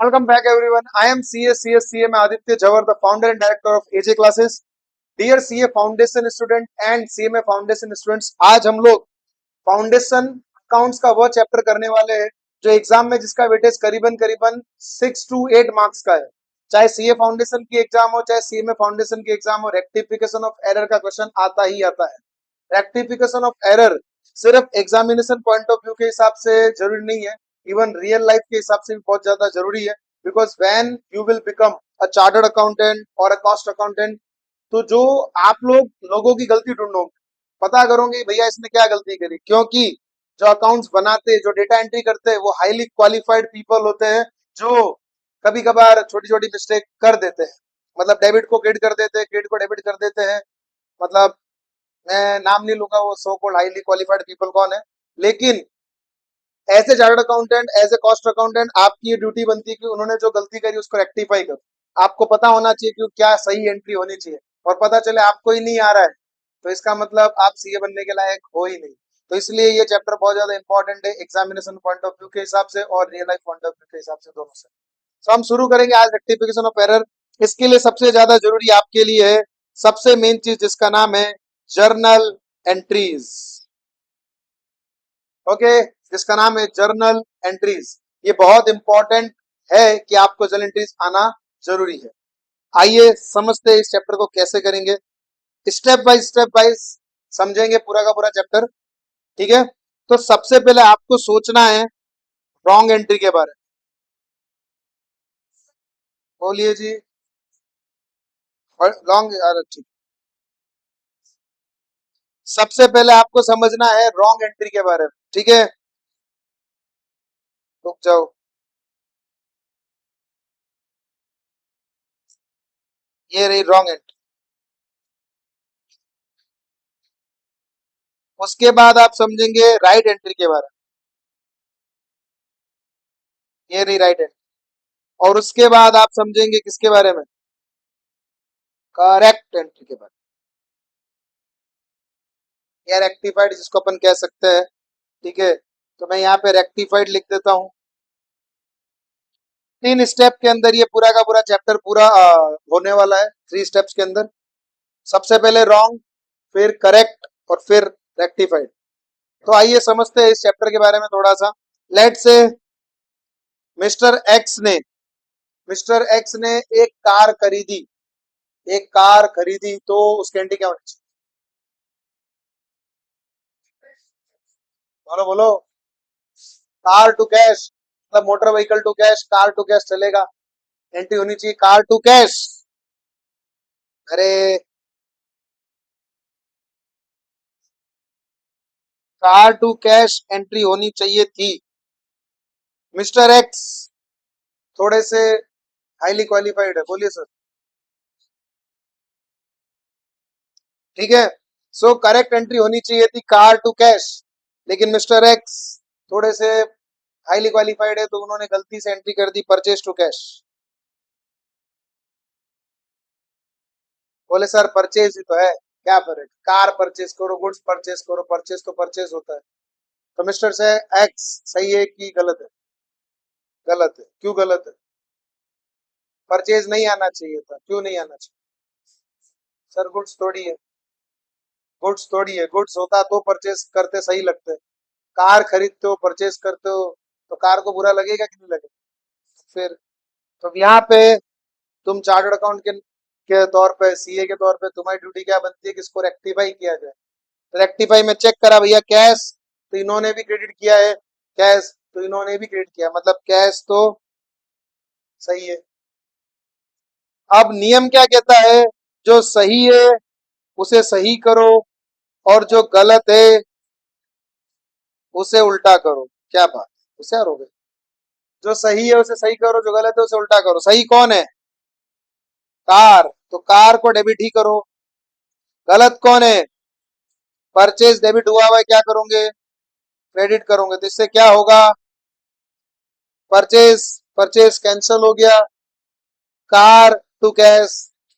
Welcome back, everyone. I am CA Aditya Jawar, the founder and director of AJ Classes. Dear CA Foundation student and CMA Foundation students, आज हम लोग foundation accounts का वो chapter करने वाले हैं जो एग्जाम में जिसका वेटेज करीबन करीबन 6 to 8 मार्क्स का है। चाहे सीए फाउंडेशन की एग्जाम हो, चाहे सीएमए फाउंडेशन की एग्जाम हो, रेक्टिफिकेशन ऑफ एरर का क्वेश्चन आता ही आता है। रेक्टिफिकेशन ऑफ एरर सिर्फ एग्जामिनेशन पॉइंट ऑफ व्यू के हिसाब से जरूरी नहीं है, इवन रियल लाइफ के हिसाब से भी बहुत ज्यादा जरूरी है। Because when you will become a chartered accountant और अ कॉस्ट अकाउंटेंट, तो जो आप लोगों की गलती ढूंढोगे, पता करोगे भैया इसने क्या गलती करी, क्योंकि जो अकाउंट्स बनाते, जो डेटा एंट्री करते हैं, वो हाईली क्वालिफाइड पीपल होते हैं जो कभी कभार छोटी छोटी मिस्टेक कर देते हैं। मतलब डेबिट को क्रेडिट कर देते हैं, क्रेडिट को डेबिट कर देते हैं। मतलब मैं नाम नहीं लूंगा वो so called highly qualified people कौन है, लेकिन as a chartered accountant, as a cost accountant, आपकी ये ड्यूटी बनती है कि उन्होंने जो गलती करी उसको रेक्टिफाई करो। आपको पता होना चाहिए कि क्या सही एंट्री होनी चाहिए, और पता चले आपको ही नहीं आ रहा है तो इसका मतलब आप सीए बनने के लायक हो ही नहीं। तो इसलिए ये चैप्टर बहुत ज्यादा इंपॉर्टेंट है एग्जामिनेशन पॉइंट ऑफ व्यू के हिसाब से और real life point of view के हिसाब से, दोनों से। तो हम शुरू करेंगे आज रेक्टिफिकेशन ऑफ एरर। इसके लिए सबसे ज्यादा जरूरी आपके लिए है सबसे मेन चीज जिसका नाम है जर्नल एंट्रीज। ओके, जिसका नाम है जर्नल एंट्रीज। ये बहुत इंपॉर्टेंट है कि आपको जर्नल एंट्रीज आना जरूरी है। आइए समझते हैं इस चैप्टर को कैसे करेंगे, स्टेप बाय समझेंगे पूरा का पूरा चैप्टर। ठीक है, तो सबसे पहले आपको सोचना है रॉन्ग एंट्री के बारे में। बोलिए जी। रॉन्ग, ठीक। सबसे पहले आपको समझना है रॉन्ग एंट्री के बारे में, ठीक है। रुक जाओ, ये रही रॉन्ग एंट्री। उसके बाद आप समझेंगे राइट एंट्री के बारे में, ये रही राइट एंट्री। और उसके बाद आप समझेंगे किसके बारे में, करेक्ट एंट्री के बारे में, या रेक्टिफाइड जिसको अपन कह सकते हैं। ठीक है, तो मैं यहाँ पे रेक्टिफाइड लिख देता हूँ। 3 स्टेप के अंदर ये पूरा का पूरा चैप्टर पूरा होने वाला है, 3 स्टेप्स के अंदर। सबसे पहले रॉन्ग, फिर करेक्ट और फिर रेक्टिफाइड। तो आइए समझते हैं इस चैप्टर के बारे में थोड़ा सा। लेट से मिस्टर एक्स ने मिस्टर एक्स ने एक कार खरीदी, एक कार खरीदी, तो उसकी एंट्री क्या होनी चाहिए? बोलो बोलो। कार टू कैश, मतलब motor vehicle to cash, car to cash चलेगा, एंट्री होनी चाहिए कार टू कैश। अरे, कार टू कैश एंट्री होनी चाहिए थी। मिस्टर एक्स थोड़े से हाईली क्वालिफाइड है, बोलिए सर। ठीक है, सो करेक्ट एंट्री होनी चाहिए थी कार टू कैश, लेकिन मिस्टर एक्स थोड़े से हाईली क्वालिफाइड है तो उन्होंने गलती से एंट्री कर दी परचेज टू कैश। बोले सर परचेज ही तो है, क्या फर्क, कार परचेज करो, गुड्स परचेज करो, परचेज तो परचेज होता है। तो मिस्टर से एक्स सही है कि गलत है? गलत है। क्यों गलत है? परचेज नहीं आना चाहिए था, क्यों नहीं आना चाहिए? सर गुड्स थोड़ी है, गुड्स थोड़ी है, गुड्स होता तो परचेज करते सही लगते। कार खरीदते हो, परचेज करते हो, तो कार को बुरा लगेगा कि नहीं लगेगा? फिर तो यहाँ पे तुम चार्टर्ड अकाउंट के तौर पे, सीए के तौर पे तुम्हारी ड्यूटी क्या बनती है कि इसको रेक्टिफाई किया जाए। तो रेक्टिफाई में चेक करा भैया कैश, तो इन्होंने भी क्रेडिट किया है, कैश तो इन्होंने भी क्रेडिट किया, मतलब कैश तो सही है। अब नियम क्या कहता है, जो सही है उसे सही करो और जो गलत है उसे उल्टा करो। क्या बात, होशियार हो गए। जो सही है उसे सही करो, जो गलत है उसे उल्टा करो। सही कौन है? कार, तो कार को डेबिट ही करो। गलत कौन है? परचेज डेबिट हुआ हुआ है, क्या करोगे? क्रेडिट करोगे। तो इससे क्या होगा, परचेज परचेज कैंसिल हो गया, कार टू कैश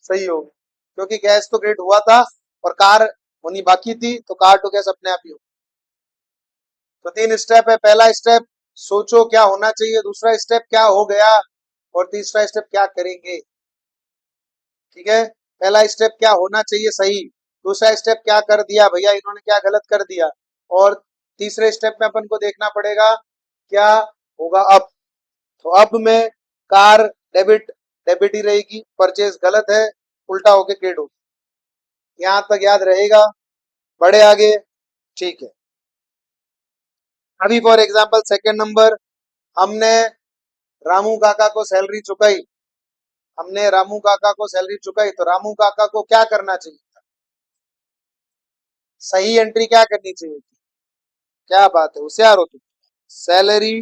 सही होगी, क्योंकि कैश तो क्रेडिट हुआ था और कार होनी बाकी थी, तो कार टू कैश अपने आप ही हो। तो 3 स्टेप है। पहला स्टेप सोचो क्या होना चाहिए, दूसरा स्टेप क्या हो गया, और तीसरा स्टेप क्या करेंगे। ठीक है, पहला स्टेप क्या होना चाहिए सही, दूसरा स्टेप क्या कर दिया भैया इन्होंने, क्या गलत कर दिया, और तीसरे स्टेप में अपन को देखना पड़ेगा क्या होगा अब। तो अब में कार डेबिट, डेबिट ही रहेगी, परचेज गलत है, उल्टा होके क्रेडिट होगी। यहां तक याद रहेगा, बढ़े आगे। ठीक है, अभी फॉर एग्जांपल सेकंड नंबर, हमने रामू काका को सैलरी चुकाई, हमने रामू काका को सैलरी चुकाई, तो रामू काका को क्या करना चाहिए, सही एंट्री क्या करनी चाहिए थी। क्या बात है, होशियार हो तुम। सैलरी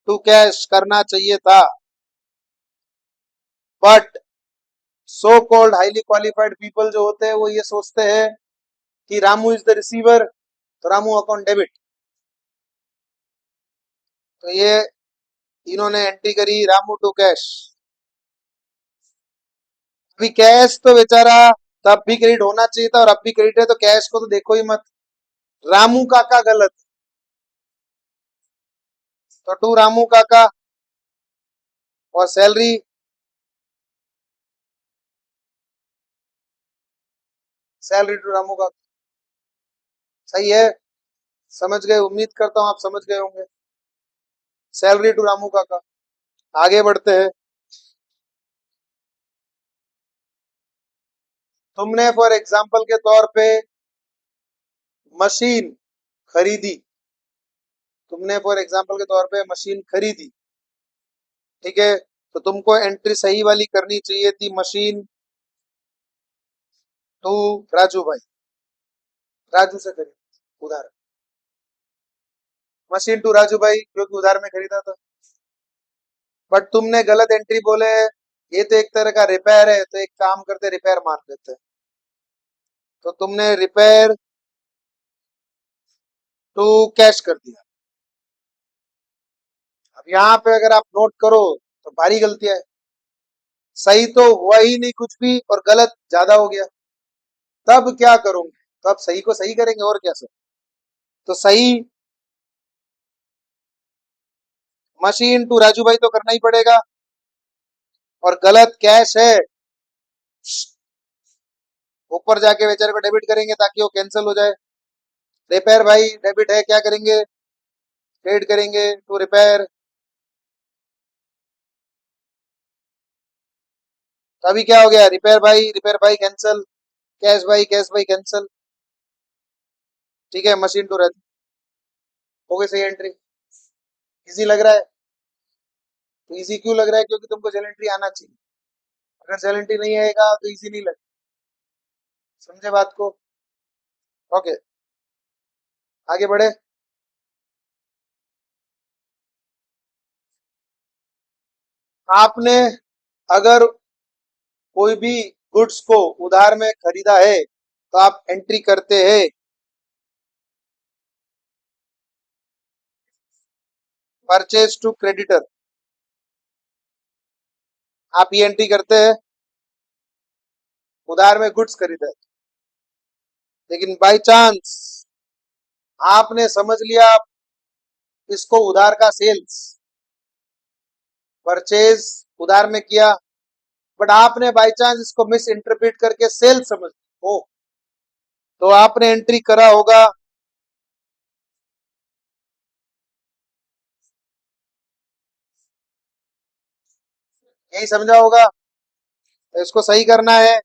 टू कैश करना चाहिए था, but so called highly qualified people जो होते हैं वो ये सोचते हैं कि रामू इज द रिसीवर, तो रामू अकाउंट डेबिट। तो ये इन्होंने एंट्री करी रामू टू कैश। अभी कैश तो बेचारा तब भी क्रेडिट होना चाहिए था और अब भी क्रेडिट है, तो कैश को तो देखो ही मत। रामू काका गलत, तो टू रामू काका, और सैलरी सैलरी टू रामू काका, सही है। समझ गए, उम्मीद करता हूं आप समझ गए होंगे। सैलरी टू रामू काका। आगे बढ़ते हैं, तुमने फॉर एग्जाम्पल के तौर पे मशीन खरीदी, तुमने फॉर एग्जाम्पल के तौर पे मशीन खरीदी, ठीक है, तो तुमको एंट्री सही वाली करनी चाहिए थी, मशीन टू राजू भाई, राजू से खरीदी उधार, मशीन टू राजू भाई क्योंकि उधार में खरीदा था। बट तुमने गलत एंट्री बोले, ये तो एक तरह का रिपेयर है, तो एक काम करते रिपेयर मान लेते हैं, तो तुमने रिपेयर टू कैश कर दिया। अब यहाँ पे अगर आप नोट करो तो भारी गलतियां है, सही तो हुआ ही नहीं कुछ भी और गलत ज्यादा हो गया, तब क्या करोगे, तो अब सही को सही करेंगे और क्या सर। तो सही मशीन टू राजू भाई तो करना ही पड़ेगा, और गलत कैश है, ऊपर जाके बेचारे को डेबिट करेंगे ताकि वो कैंसिल हो जाए। रिपेयर भाई डेबिट है, क्या करेंगे, क्रेडिट करेंगे टू रिपेयर। तो अभी क्या हो गया, रिपेयर भाई कैंसिल, कैश भाई कैंसिल। ठीक है, मशीन टू राजू हो गई सही एंट्री। इजी लग रहा है, तो इजी क्यों लग रहा है, क्योंकि तुमको जेल एंट्री आना चाहिए, अगर जेल एंट्री नहीं आएगा तो इजी नहीं लगेगा। समझे बात को। ओके, आगे बढ़े। आपने अगर कोई भी गुड्स को उधार में खरीदा है तो आप एंट्री करते हैं परचेज टू क्रेडिटर, आप ये एंट्री करते हैं उधार में गुड्स खरीदा है, लेकिन बाय चांस आपने समझ लिया इसको उधार का सेल्स, परचेज उधार में किया, बट आपने बाय चांस इसको मिस इंटरप्रेट करके सेल समझ हो, तो आपने एंट्री करा होगा यही समझा होगा। तो इसको सही करना है,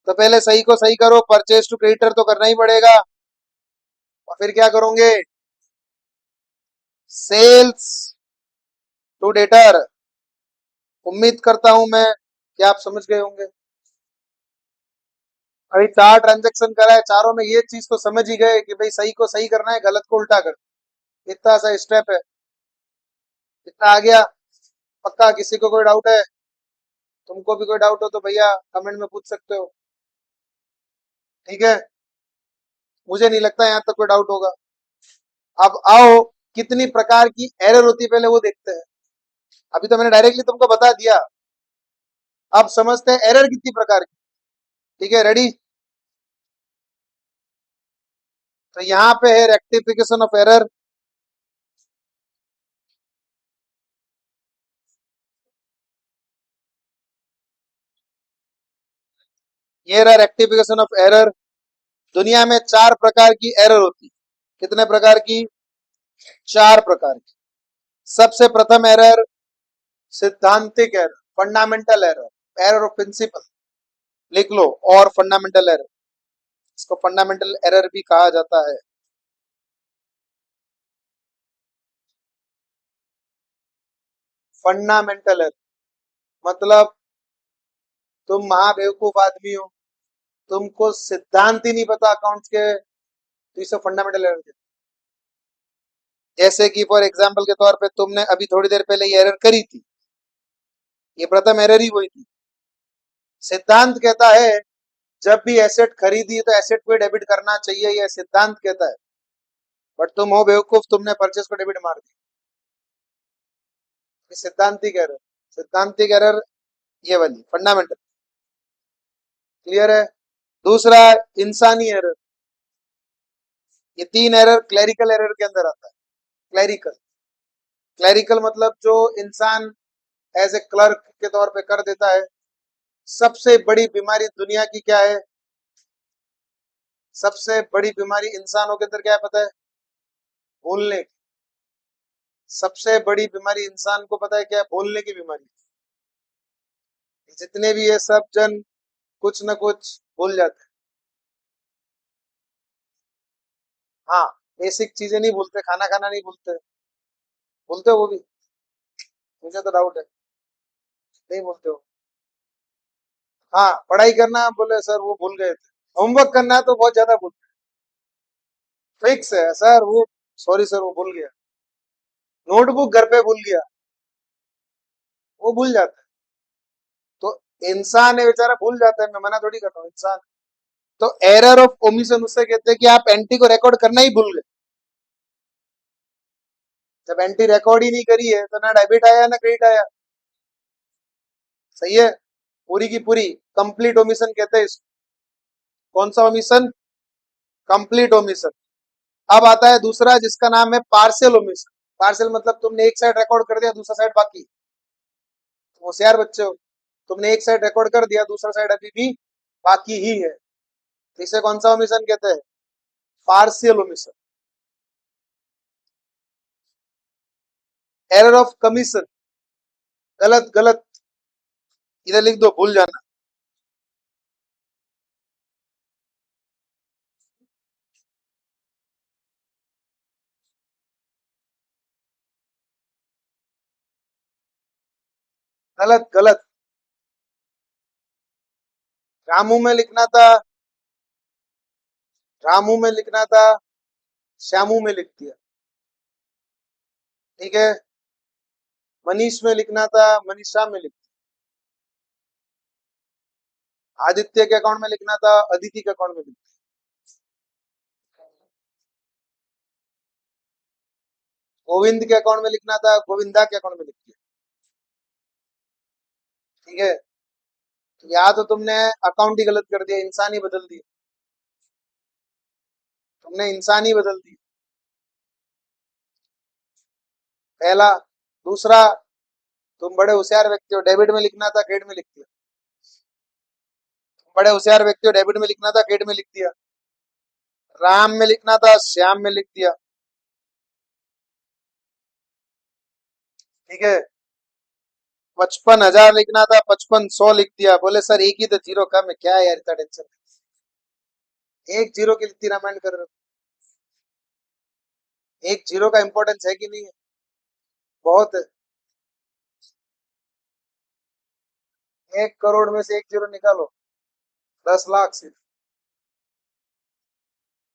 तो पहले सही को सही करो, परचेज टू क्रेडिटर तो करना ही पड़ेगा, और फिर क्या करोगे, सेल्स टू डेटर। उम्मीद करता हूं मैं कि आप समझ गए होंगे। अभी 4 ट्रांजेक्शन करा है, चारों में ये चीज तो समझ ही गए कि भाई सही को सही करना है, गलत को उल्टा करना है। इतना सा स्टेप है, इतना आ गया। पक्का किसी को कोई डाउट है, तुमको भी कोई डाउट हो तो भैया कमेंट में पूछ सकते हो। ठीक है, मुझे नहीं लगता यहाँ तक कोई डाउट होगा। अब आओ, कितनी प्रकार की एरर होती है पहले वो देखते हैं। अभी तो मैंने डायरेक्टली तुमको बता दिया, अब समझते हैं एरर कितनी प्रकार की। ठीक है, रेडी। तो यहाँ पे है रेक्टिफिकेशन ऑफ एरर। ये रहा रेक्टिफिकेशन ऑफ एरर। दुनिया में 4 प्रकार की एरर होती है। कितने प्रकार की? 4 प्रकार की। सबसे प्रथम एरर सिद्धांतिक error, fundamental error, error of principle लिख लो, और फंडामेंटल एरर, इसको फंडामेंटल एरर भी कहा जाता है। फंडामेंटल एरर मतलब तुम महाबेवकूफ आदमी हो, तुमको सिद्धांत ही नहीं पता अकाउंट्स के, तो इसे फंडामेंटल एरर कहते हैं। जैसे कि फॉर एग्जांपल के तौर पे तुमने अभी थोड़ी देर पहले ये एरर करी थी, ये प्रथम एरर ही वही थी। सिद्धांत कहता है जब भी एसेट खरीदी तो एसेट को डेबिट करना चाहिए, यह सिद्धांत कहता है। बट तुम हो बेवकूफ, तुमने परचेस को डेबिट मार दी, ये सिद्धांतिक एरर। सिद्धांतिक एरर ये वाली फंडामेंटल। क्लियर है? दूसरा इंसानी एरर। ये 3 एरर क्लैरिकल एरर के अंदर आता है। क्लैरिकल, क्लैरिकल मतलब जो इंसान एज ए क्लर्क के तौर पे कर देता है। सबसे बड़ी बीमारी दुनिया की क्या है? सबसे बड़ी बीमारी इंसानों के अंदर क्या है पता है? भूलने की। सबसे बड़ी बीमारी इंसान को पता है क्या है? भूलने की बीमारी। जितने भी ये सब जन कुछ न कुछ भूल जाते हैं। हाँ, बेसिक चीजें नहीं भूलते, खाना खाना नहीं भूलते। भूलते हो वो भी? मुझे तो डाउट है, नहीं भूलते हो। हाँ, पढ़ाई करना बोले सर वो भूल गए थे। होमवर्क करना है तो बहुत ज्यादा भूलते हैं। फिक्स है सर वो, सॉरी सर वो भूल गया। नोटबुक घर पे भूल गया, वो भूल जाता है। तो इंसान है बेचारा, भूल जाता है, मैं मना थोड़ी कर रहा हूँ, इंसान। तो एरर ऑफ ओमिशन उससे कहते हैं कि आप एंटी को रिकॉर्ड करना ही भूल गए। जब एंटी रिकॉर्ड ही नहीं करी है तो ना डेबिट आया ना क्रेडिट आया। सही है? पूरी की पूरी कंप्लीट ओमिशन कहते हैं इसको। कौन सा ओमिशन? Complete omission. अब आता है दूसरा जिसका नाम है पार्शियल ओमिशन। पार्शियल मतलब तुमने एक साइड रिकॉर्ड कर दिया, दूसरा साइड बाकी। तुम होशियार बच्चे हो, तुमने एक साइड रिकॉर्ड कर दिया, दूसरा साइड अभी भी बाकी ही है। तो इसे कौन सा ओमिशन कहते हैं? Partial omission. Error of commission, गलत गलत, इधर लिख दो, भूल जाना। गलत गलत। रामू में लिखना था, रामू में लिखना था, श्यामू में लिख दिया। ठीक है? मनीष में लिखना था, मनीषा में लिख दिया। आदित्य के अकाउंट में लिखना था, अदिति के अकाउंट में लिख दिया। गोविंद के अकाउंट में लिखना था, गोविंदा के अकाउंट में लिख दिया। ठीक है? तो या तो तुमने अकाउंट ही गलत कर दिया, इंसान ही बदल दिया, तुमने इंसान ही बदल दिया, पहला। दूसरा, तुम बड़े होशियार व्यक्ति हो, डेबिट में लिखना था क्रेडिट में लिख दिया। तुम बड़े होशियार व्यक्ति हो, डेबिट में लिखना था क्रेडिट में लिख दिया। राम में लिखना था, श्याम में लिख दिया। ठीक है? 55,000 लिखना था, 5500 लिख दिया। बोले सर एक ही तो जीरो कम है, क्या है यार इतना टेंशन? एक जीरो की इतनी रामायण कर रहे हो? एक जीरो का इंपॉर्टेंस है कि नहीं है? बहुत है। 1 करोड़ में से एक जीरो निकालो, 10 लाख से।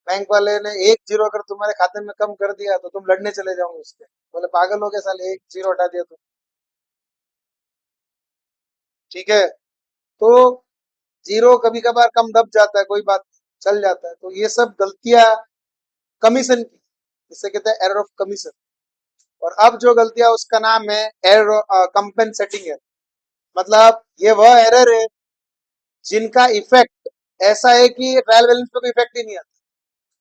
बैंक वाले ने एक जीरो अगर तुम्हारे खाते में कम कर दिया तो तुम लड़ने चले जाओगे उसके। बोले पागल हो गए साले, एक जीरो हटा दिया तुम। ठीक है? तो जीरो कभी कभार कम दब जाता है, कोई बात नहीं, चल जाता है। तो ये सब गलतियां कमीशन की, इसे कहते हैं एरर ऑफ कमीशन। और अब जो गलतियां, उसका नाम है एरर कंपेंसेटिंग एरर। मतलब ये वह एरर है जिनका इफेक्ट ऐसा है कि ट्रायल बैलेंस पे कोई इफेक्ट ही नहीं आता।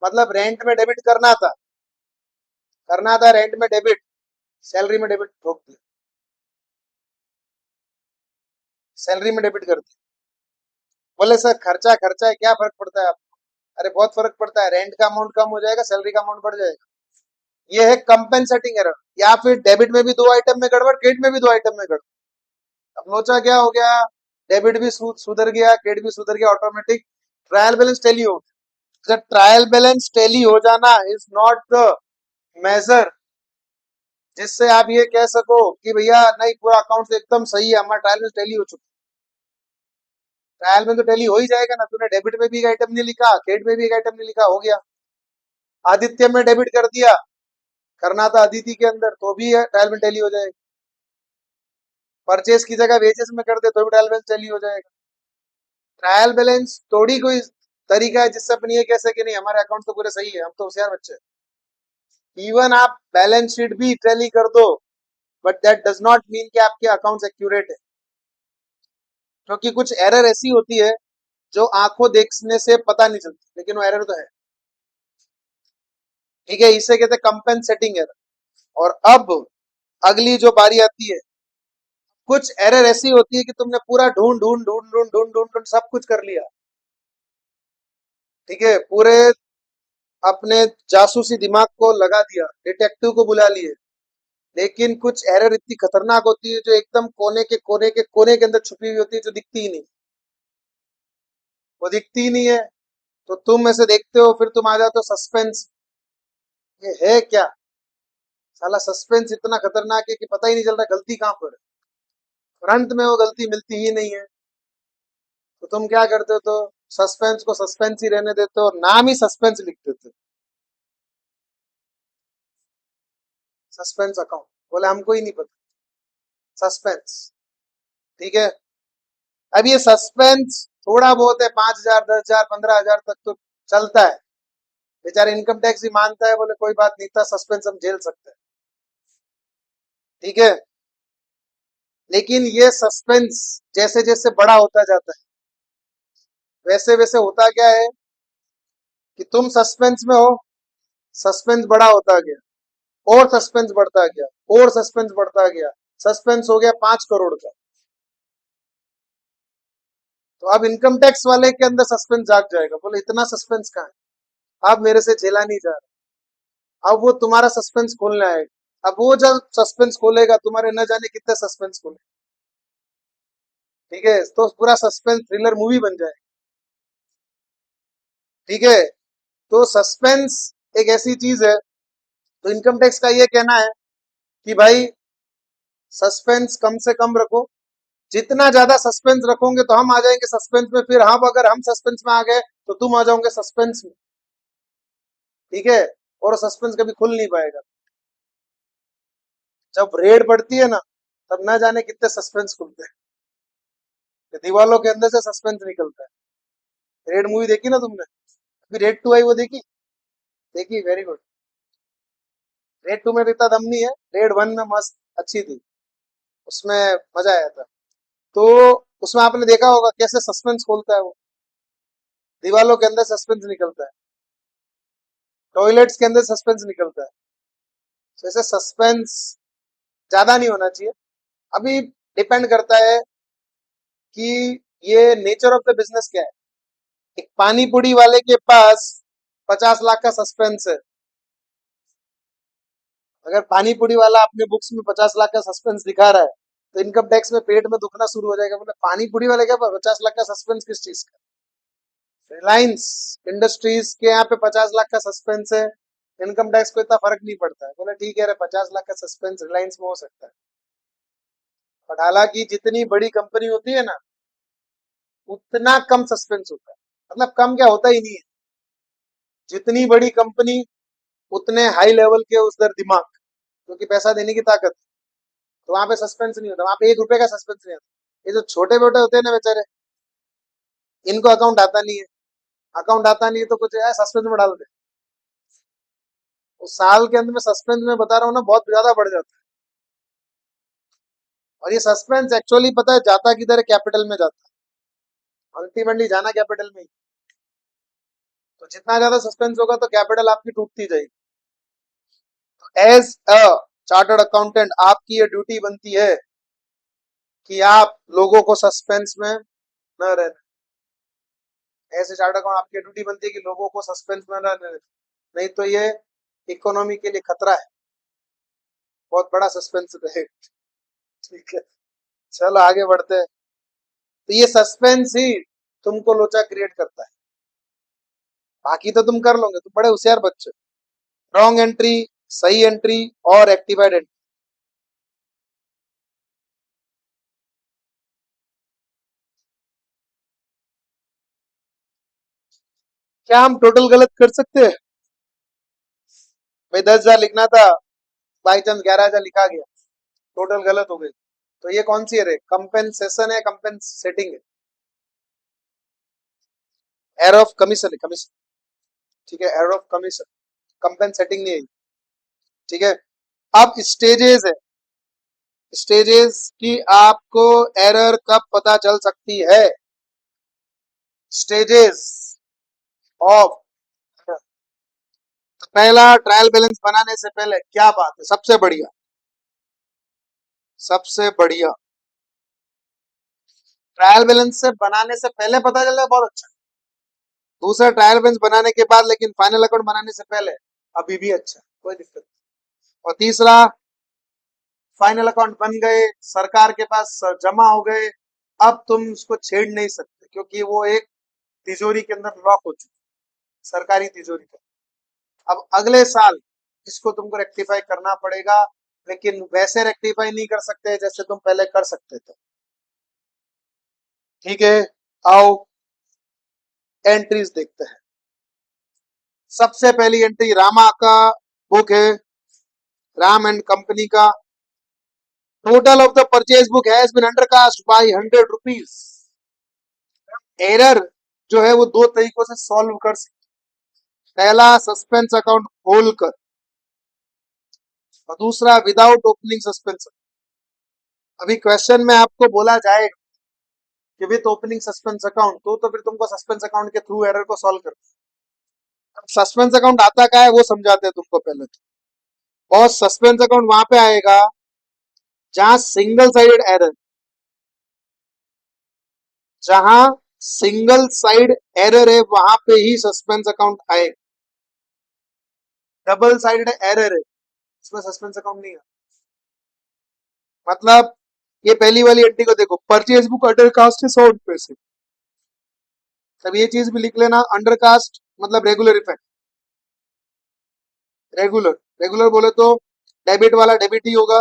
मतलब रेंट में डेबिट करना था रेंट में डेबिट, सैलरी में डेबिट ठोक दिया, सैलरी में डेबिट कर दिया। बोले सर खर्चा खर्चा है, क्या फर्क पड़ता है आपको? अरे बहुत फर्क पड़ता है, रेंट का अमाउंट कम हो जाएगा, सैलरी का अमाउंट बढ़ जाएगा। ये है कंपेंसेटिंग एरर। या फिर डेबिट में भी दो आइटम में गड़बड़, क्रेडिट में भी दो आइटम में गड़बड़। अब लोचा क्या हो गया, डेबिट भी सुधर गया, क्रेडिट भी सुधर गया, ऑटोमेटिक ट्रायल बैलेंस टैली हो गया। ट्रायल बैलेंस टैली हो जाना इज नॉट द मेजर जिससे आप ये कह सको कि भैया नहीं पूरा अकाउंट एकदम सही है, हमारा ट्रायल में टैली हो चुका। ट्रायल में तो टैली हो ही जाएगा ना, तूने डेबिट में भी एक आइटम नहीं लिखा, क्रेडिट में भी एक आइटम नहीं लिखा, हो गया। आदित्य में डेबिट कर दिया, करना था अदिति के अंदर, तो भी ट्रायल में टैली हो जाएगा। परचेज की जगह वेजेस में कर दे तो भी ट्रायल बैलेंस टैली हो जाएगा। ट्रायल बैलेंस थोड़ी कोई तरीका है जिससे अपन ये कह सके नहीं हमारे अकाउंट तो पूरे सही है, हम तो होशियार बच्चे हैं। इवन आप बैलेंस शीट भी टैली कर दो, but that does not mean कि आपके अकाउंट्स एक्यूरेट है, क्योंकि कुछ एरर ऐसी होती है जो आंखों देखने से पता नहीं चलती, लेकिन वो एरर तो है। ठीक है, इसे कहते हैं कंपेंसेटिंग एरर। और अब अगली जो बारी आती है, कुछ एरर ऐसी होती है कि तुमने पूरा ढूंढ ढूंढ ढूंढ ढूंढ ढूंढ ढूंढ ढूंढ सब कुछ कर लिया, ठीक है, पूरे अपने जासूसी दिमाग को लगा दिया, डिटेक्टिव को बुला लिए, लेकिन कुछ एरर इतनी खतरनाक होती है जो एकदम कोने के कोने के कोने के अंदर छुपी हुई होती है, जो दिखती ही नहीं, वो दिखती ही नहीं है। तो तुम ऐसे देखते हो, फिर तुम आ जाते हो सस्पेंस, ये है क्या? साला सस्पेंस इतना खतरनाक है कि पता ही नहीं चल रहा गलती कहां पर है, और अंत में वो गलती मिलती ही नहीं है। तो तुम क्या करते हो, तो सस्पेंस को सस्पेंस ही रहने देते हो और नाम ही सस्पेंस लिख देते हो, सस्पेंस अकाउंट, बोले हमको ही नहीं पता, सस्पेंस। ठीक है, अब ये सस्पेंस थोड़ा बहुत है, 5,000 10,000 15,000 तक तो चलता है, बेचारा इनकम टैक्स ही मानता है, बोले कोई बात नहीं था, सस्पेंस हम झेल सकते हैं। ठीक है, लेकिन ये सस्पेंस जैसे जैसे बड़ा होता जाता है, वैसे वैसे होता क्या है कि तुम सस्पेंस में हो, सस्पेंस बड़ा होता गया, और सस्पेंस बढ़ता गया, और सस्पेंस बढ़ता गया, सस्पेंस हो गया 5 करोड़ का। तो अब इनकम टैक्स वाले के अंदर सस्पेंस जाग जाएगा, बोले इतना सस्पेंस कहाँ है, अब मेरे से झेला नहीं जा रहा, अब वो तुम्हारा सस्पेंस खोलने आएगा। अब वो जब सस्पेंस खोलेगा, तुम्हारे न जाने कितने सस्पेंस खोले, ठीक है, तो पूरा सस्पेंस थ्रिलर मूवी बन जाएगा। ठीक है, तो सस्पेंस एक ऐसी चीज है, तो इनकम टैक्स का ये कहना है कि भाई सस्पेंस कम से कम रखो, जितना ज्यादा सस्पेंस रखोगे तो हम आ जाएंगे सस्पेंस में, फिर हम अगर हम सस्पेंस में आ गए तो तुम आ जाओगे सस्पेंस में। ठीक है, और सस्पेंस कभी खुल नहीं पाएगा। जब रेड पड़ती है ना, तब ना जाने कितने सस्पेंस खुलते हैं, दीवालों के अंदर से सस्पेंस निकलता है। रेड मूवी देखी ना तुमने? अभी रेड 2 आई, वो देखी? देखी, वेरी गुड। रेड 2 में भी इतना दम नहीं है, रेड 1 में मस्त अच्छी थी, उसमें मजा आया था। तो उसमें आपने देखा होगा कैसे सस्पेंस खोलता है वो, दीवालों के अंदर सस्पेंस निकलता है, टॉयलेट्स के अंदर सस्पेंस निकलता है। तो ऐसे सस्पेंस ज्यादा नहीं होना चाहिए। अभी डिपेंड करता है कि ये नेचर ऑफ द बिजनेस क्या है। एक पानी पूरी वाले के पास 50 लाख का सस्पेंस है, अगर पानी पूरी वाला अपने बुक्स में 50 लाख का सस्पेंस दिखा रहा है, तो इनकम टैक्स में पेट में दुखना शुरू हो जाएगा, बोले पानी पूरी वाले के पास 50 लाख का सस्पेंस किस चीज का? रिलायंस इंडस्ट्रीज के यहाँ पे 50 लाख का सस्पेंस है, इनकम टैक्स को इतना फर्क नहीं पड़ता है, बोले ठीक है रे 50 लाख का सस्पेंस रिलायंस में हो सकता है। बट हालांकि जितनी बड़ी कंपनी होती है ना, उतना कम सस्पेंस होता है, मतलब कम क्या होता ही नहीं है। जितनी बड़ी कंपनी उतने हाई लेवल के उस दर दिमाग, क्योंकि पैसा देने की ताकत, तो वहां पे सस्पेंस नहीं होता, वहां पे 1 रुपए का सस्पेंस नहीं होता। ये जो छोटे मोटे होते हैं ना बेचारे, इनको अकाउंट आता नहीं है, अकाउंट आता नहीं है तो कुछ है सस्पेंस में डाल दे, उस साल के अंत में सस्पेंस में बता रहा हूँ ना बहुत ज्यादा बढ़ जाता है। और ये सस्पेंस एक्चुअली पता है जाता किधर है, कैपिटल में जाता है, अल्टीमेटली जाना कैपिटल में ही। तो जितना ज्यादा सस्पेंस होगा तो कैपिटल आपकी टूटती जाएगी। एज अ चार्टर्ड अकाउंटेंट आपकी ये ड्यूटी बनती है कि आप लोगों को सस्पेंस में न रहने, ऐसे चार्ट अकाउंट आपकी ड्यूटी बनती है कि लोगों को सस्पेंस में रहने, नहीं तो ये इकोनॉमी के लिए खतरा है, बहुत बड़ा सस्पेंस रहे। ठीक है, चलो आगे बढ़ते हैं। तो ये सस्पेंस ही तुमको लोचा क्रिएट करता है, बाकी तो तुम कर लोगे, तुम बड़े होशियार बच्चे। रॉन्ग एंट्री, सही एंट्री और एक्टिवाइड एंट्री। क्या हम टोटल गलत कर सकते हैं? भाई 10,000 लिखना था, बाई चांस 11,000 लिखा गया, टोटल गलत हो गई। तो ये कौन सी है? कंपेंसेशन है, कंपेंसेटिंग है, एरर ऑफ कमीशन है, कमीशन। ठीक है, एरर ऑफ कमीशन, कंपेंसेटिंग नहीं है। ठीक है, अब स्टेजेस है, स्टेजेस की आपको एरर कब पता चल सकती है? स्टेजेस ऑफ, तो पहला ट्रायल बैलेंस बनाने से पहले क्या बात है, सबसे बढ़िया, सबसे बढ़िया ट्रायल बैलेंस से बनाने से पहले पता चल जाए, बहुत अच्छा। दूसरा ट्रायल बैलेंस बनाने के बाद, लेकिन फाइनल अकाउंट बनाने से पहले, अभी भी अच्छा, कोई दिक्कत नहीं। और तीसरा, फाइनल अकाउंट बन गए, सरकार के पास जमा हो गए, अब तुम उसको छेड़ नहीं सकते क्योंकि वो एक तिजोरी के अंदर लॉक हो चुकी, सरकारी तिजोरी का। अब अगले साल इसको तुमको रेक्टिफाई करना पड़ेगा, लेकिन वैसे रेक्टिफाई नहीं कर सकते जैसे तुम पहले कर सकते थे। ठीक है, आओ एंट्रीज देखते हैं। सबसे पहली एंट्री रामा का बुक है, राम एंड कंपनी का। Total of the purchase book has been undercast by 100 rupees. Error जो है वो दो तरीकों से सॉल्व कर सकते। पहला, सस्पेंस अकाउंट खोलकर, और दूसरा विदाउट ओपनिंग सस्पेंस। अभी क्वेश्चन में आपको बोला जाएगा कि विद ओपनिंग सस्पेंस अकाउंट, तो फिर तुमको सस्पेंस अकाउंट के थ्रू एरर को सॉल्व करना है। सस्पेंस अकाउंट आता क्या है वो समझाते हैं तुमको पहले तो। और सस्पेंस अकाउंट वहां पे आएगा जहां सिंगल साइडेड एरर, जहां सिंगल साइड एरर है वहां पे ही सस्पेंस अकाउंट आएगा। डबल साइडेड एरर है, इसमें सस्पेंस अकाउंट नहीं है। मतलब ये पहली वाली एंट्री को देखो, परचेज बुक अंडर कास्ट है 100 रुपए से। तब ये चीज भी लिख लेना, अंडर कास्ट मतलब रेगुलर इफेक्ट। रेगुलर, रेगुलर बोले तो डेबिट वाला डेबिट ही होगा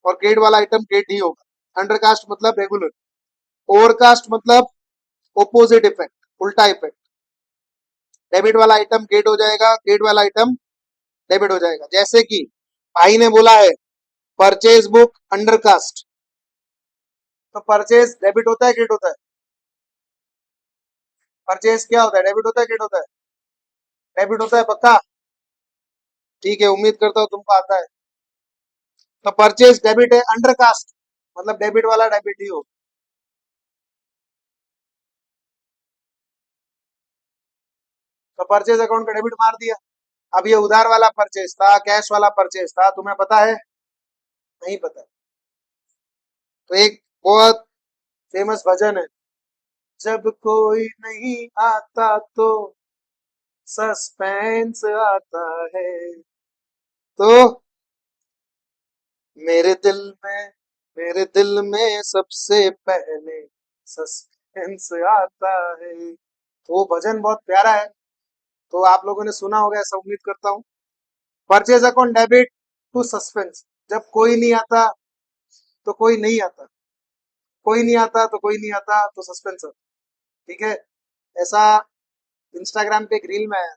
और क्रेडिट वाला आइटम क्रेडिट ही होगा। अंडर कास्ट मतलब रेगुलर, ओवरकास्ट मतलब ओपोजिट इफेक्ट, उल्टा इफेक्ट। डेबिट वाला आइटम क्रेडिट हो जाएगा, क्रेडिट वाला आइटम डेबिट हो जाएगा। जैसे कि भाई ने बोला है परचेज बुक अंडर कास्ट, तो परचेज डेबिट होता है क्रेडिट होता है? परचेज क्या होता है, डेबिट होता है क्रेडिट होता है? डेबिट होता है, पक्का? ठीक है, उम्मीद करता हूँ तुमको आता है। तो परचेज डेबिट है, अंडर कास्ट मतलब डेबिट वाला डेबिट ही हो। तो परचेज अकाउंट का डेबिट मार दिया। अब ये उधार वाला परचेज था, कैश वाला परचेज था, तुम्हें पता है? नहीं पता। तो एक बहुत फेमस भजन है, जब कोई नहीं आता तो सस्पेंस आता है। तो मेरे दिल में, मेरे दिल में सबसे पहले सस्पेंस आता है। तो वो भजन बहुत प्यारा है, तो आप लोगों ने सुना होगा ऐसा उम्मीद करता हूँ। Purchase account debit to suspense, जब कोई नहीं आता तो कोई नहीं आता, कोई नहीं आता तो कोई नहीं आता तो सस्पेंस आता। ठीक है, ऐसा इंस्टाग्राम पे एक रील में आया,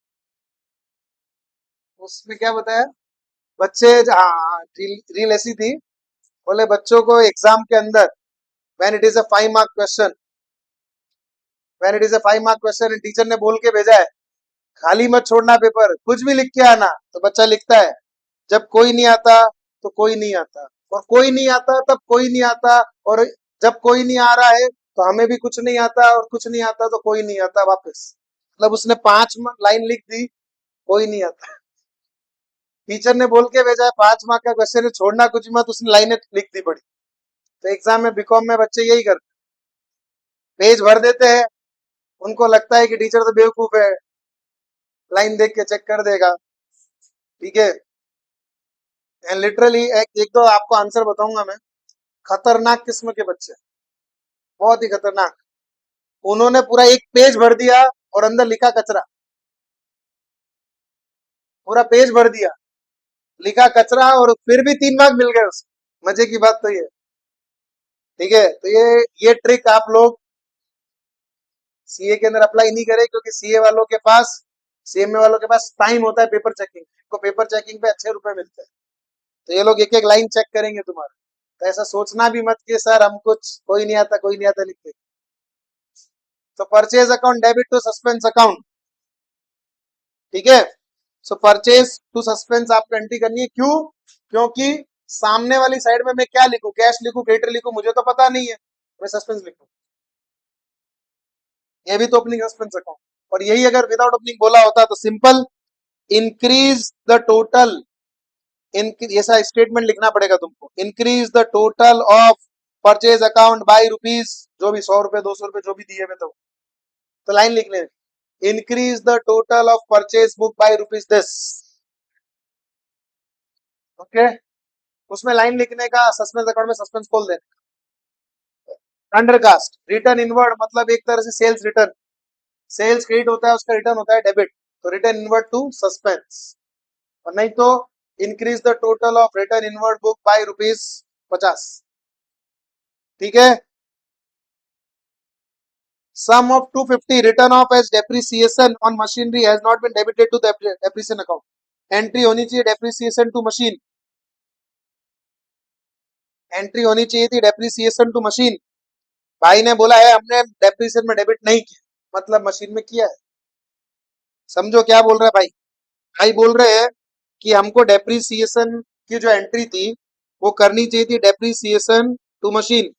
उसमें क्या बताया, बच्चे, हाँ रील ऐसी थी, बोले बच्चों को एग्जाम के अंदर, when it is a 5 mark question, when it is a 5 mark question, teacher ने बोल के भेजा है खाली मत छोड़ना पेपर, कुछ भी लिख के आना। तो बच्चा लिखता है जब कोई नहीं आता तो कोई नहीं आता, और कोई नहीं आता तब कोई नहीं आता, और जब कोई नहीं आ रहा है तो हमें भी कुछ नहीं आता, और कुछ नहीं आता तो कोई नहीं आता वापस। मतलब उसने 5 लाइन लिख दी, कोई नहीं आता। टीचर ने बोल के भेजा है 5 मार्क का क्वेश्चन है, छोड़ना कुछ मत, उसने लाइनें लिख दी पड़ी। तो एग्जाम में बीकॉम में बच्चे यही करते, पेज भर देते हैं, उनको लगता है कि टीचर तो बेवकूफ है, लाइन देख के चेक कर देगा। ठीक है। एंड लिटरली एक दो आपको आंसर बताऊंगा मैं, खतरनाक किस्म के बच्चे, बहुत ही खतरनाक। उन्होंने पूरा एक पेज भर दिया और अंदर लिखा कचरा, पूरा पेज भर दिया, लिखा कचरा, और फिर भी 3 मार्क मिल गए उसको। मजे की बात तो ये। ठीक है, तो ये ट्रिक आप लोग सीए के अंदर अप्लाई नहीं करें, क्योंकि सीए वालों के पास, सीएमए वालों के पास टाइम होता है पेपर चेकिंग, इनको पेपर चेकिंग पे अच्छे रुपए मिलते हैं। तो ये लोग एक एक लाइन चेक करेंगे तुम्हारा। तो ऐसा सोचना भी मत कि सर हम कुछ कोई नहीं आता, कोई नहीं आता लिखते। तो purchase account debit to suspense account. ठीक है। सो परचेज टू सस्पेंस आपको एंट्री करनी है, क्यों? क्योंकि सामने वाली साइड में मैं क्या लिखूं, कैश लिखूं, क्रेडिटर लिखूं, मुझे तो पता नहीं है, मैं सस्पेंस लिखूं। ये भी तो ओपनिंग सस्पेंस अकाउंट। और यही अगर विदाउट ओपनिंग बोला होता तो सिंपल, इंक्रीज द टोटल, ऐसा स्टेटमेंट लिखना पड़ेगा तुमको, increase the total of purchase account by rupees, जो भी 100 रुपए 200 रुपए जो भी दिए हुए, तो लाइन लिख लें, increase the total of purchase book by rupees this. Okay. उसमें लाइन लिखने का, सस्पेंस अकाउंट में सस्पेंस खोल देना। अंडरकास्ट, रिटर्न इनवर्ड, मतलब एक तरह से सेल्स रिटर्न, सेल्स क्रेडिट होता है, उसका रिटर्न होता है डेबिट, तो रिटर्न इनवर्ड टू सस्पेंस। और नहीं तो increase the total of return inward book by rupees 50। ठीक है। Sum of 250 return of as depreciation on machinery has not been debited to depreciation account. Entry होनी चाहिए डेप्रिसिएशन टू मशीन, एंट्री होनी चाहिए थी डेप्रिसिएशन टू मशीन। भाई ने बोला है हमने डेप्रिसिएशन में डेबिट नहीं किया, मतलब मशीन में किया है। समझो क्या बोल रहा है भाई। भाई बोल रहे हैं कि हमको डेप्रिसिएशन की जो एंट्री थी वो करनी चाहिए थी डेप्रिसिएशन टू मशीन,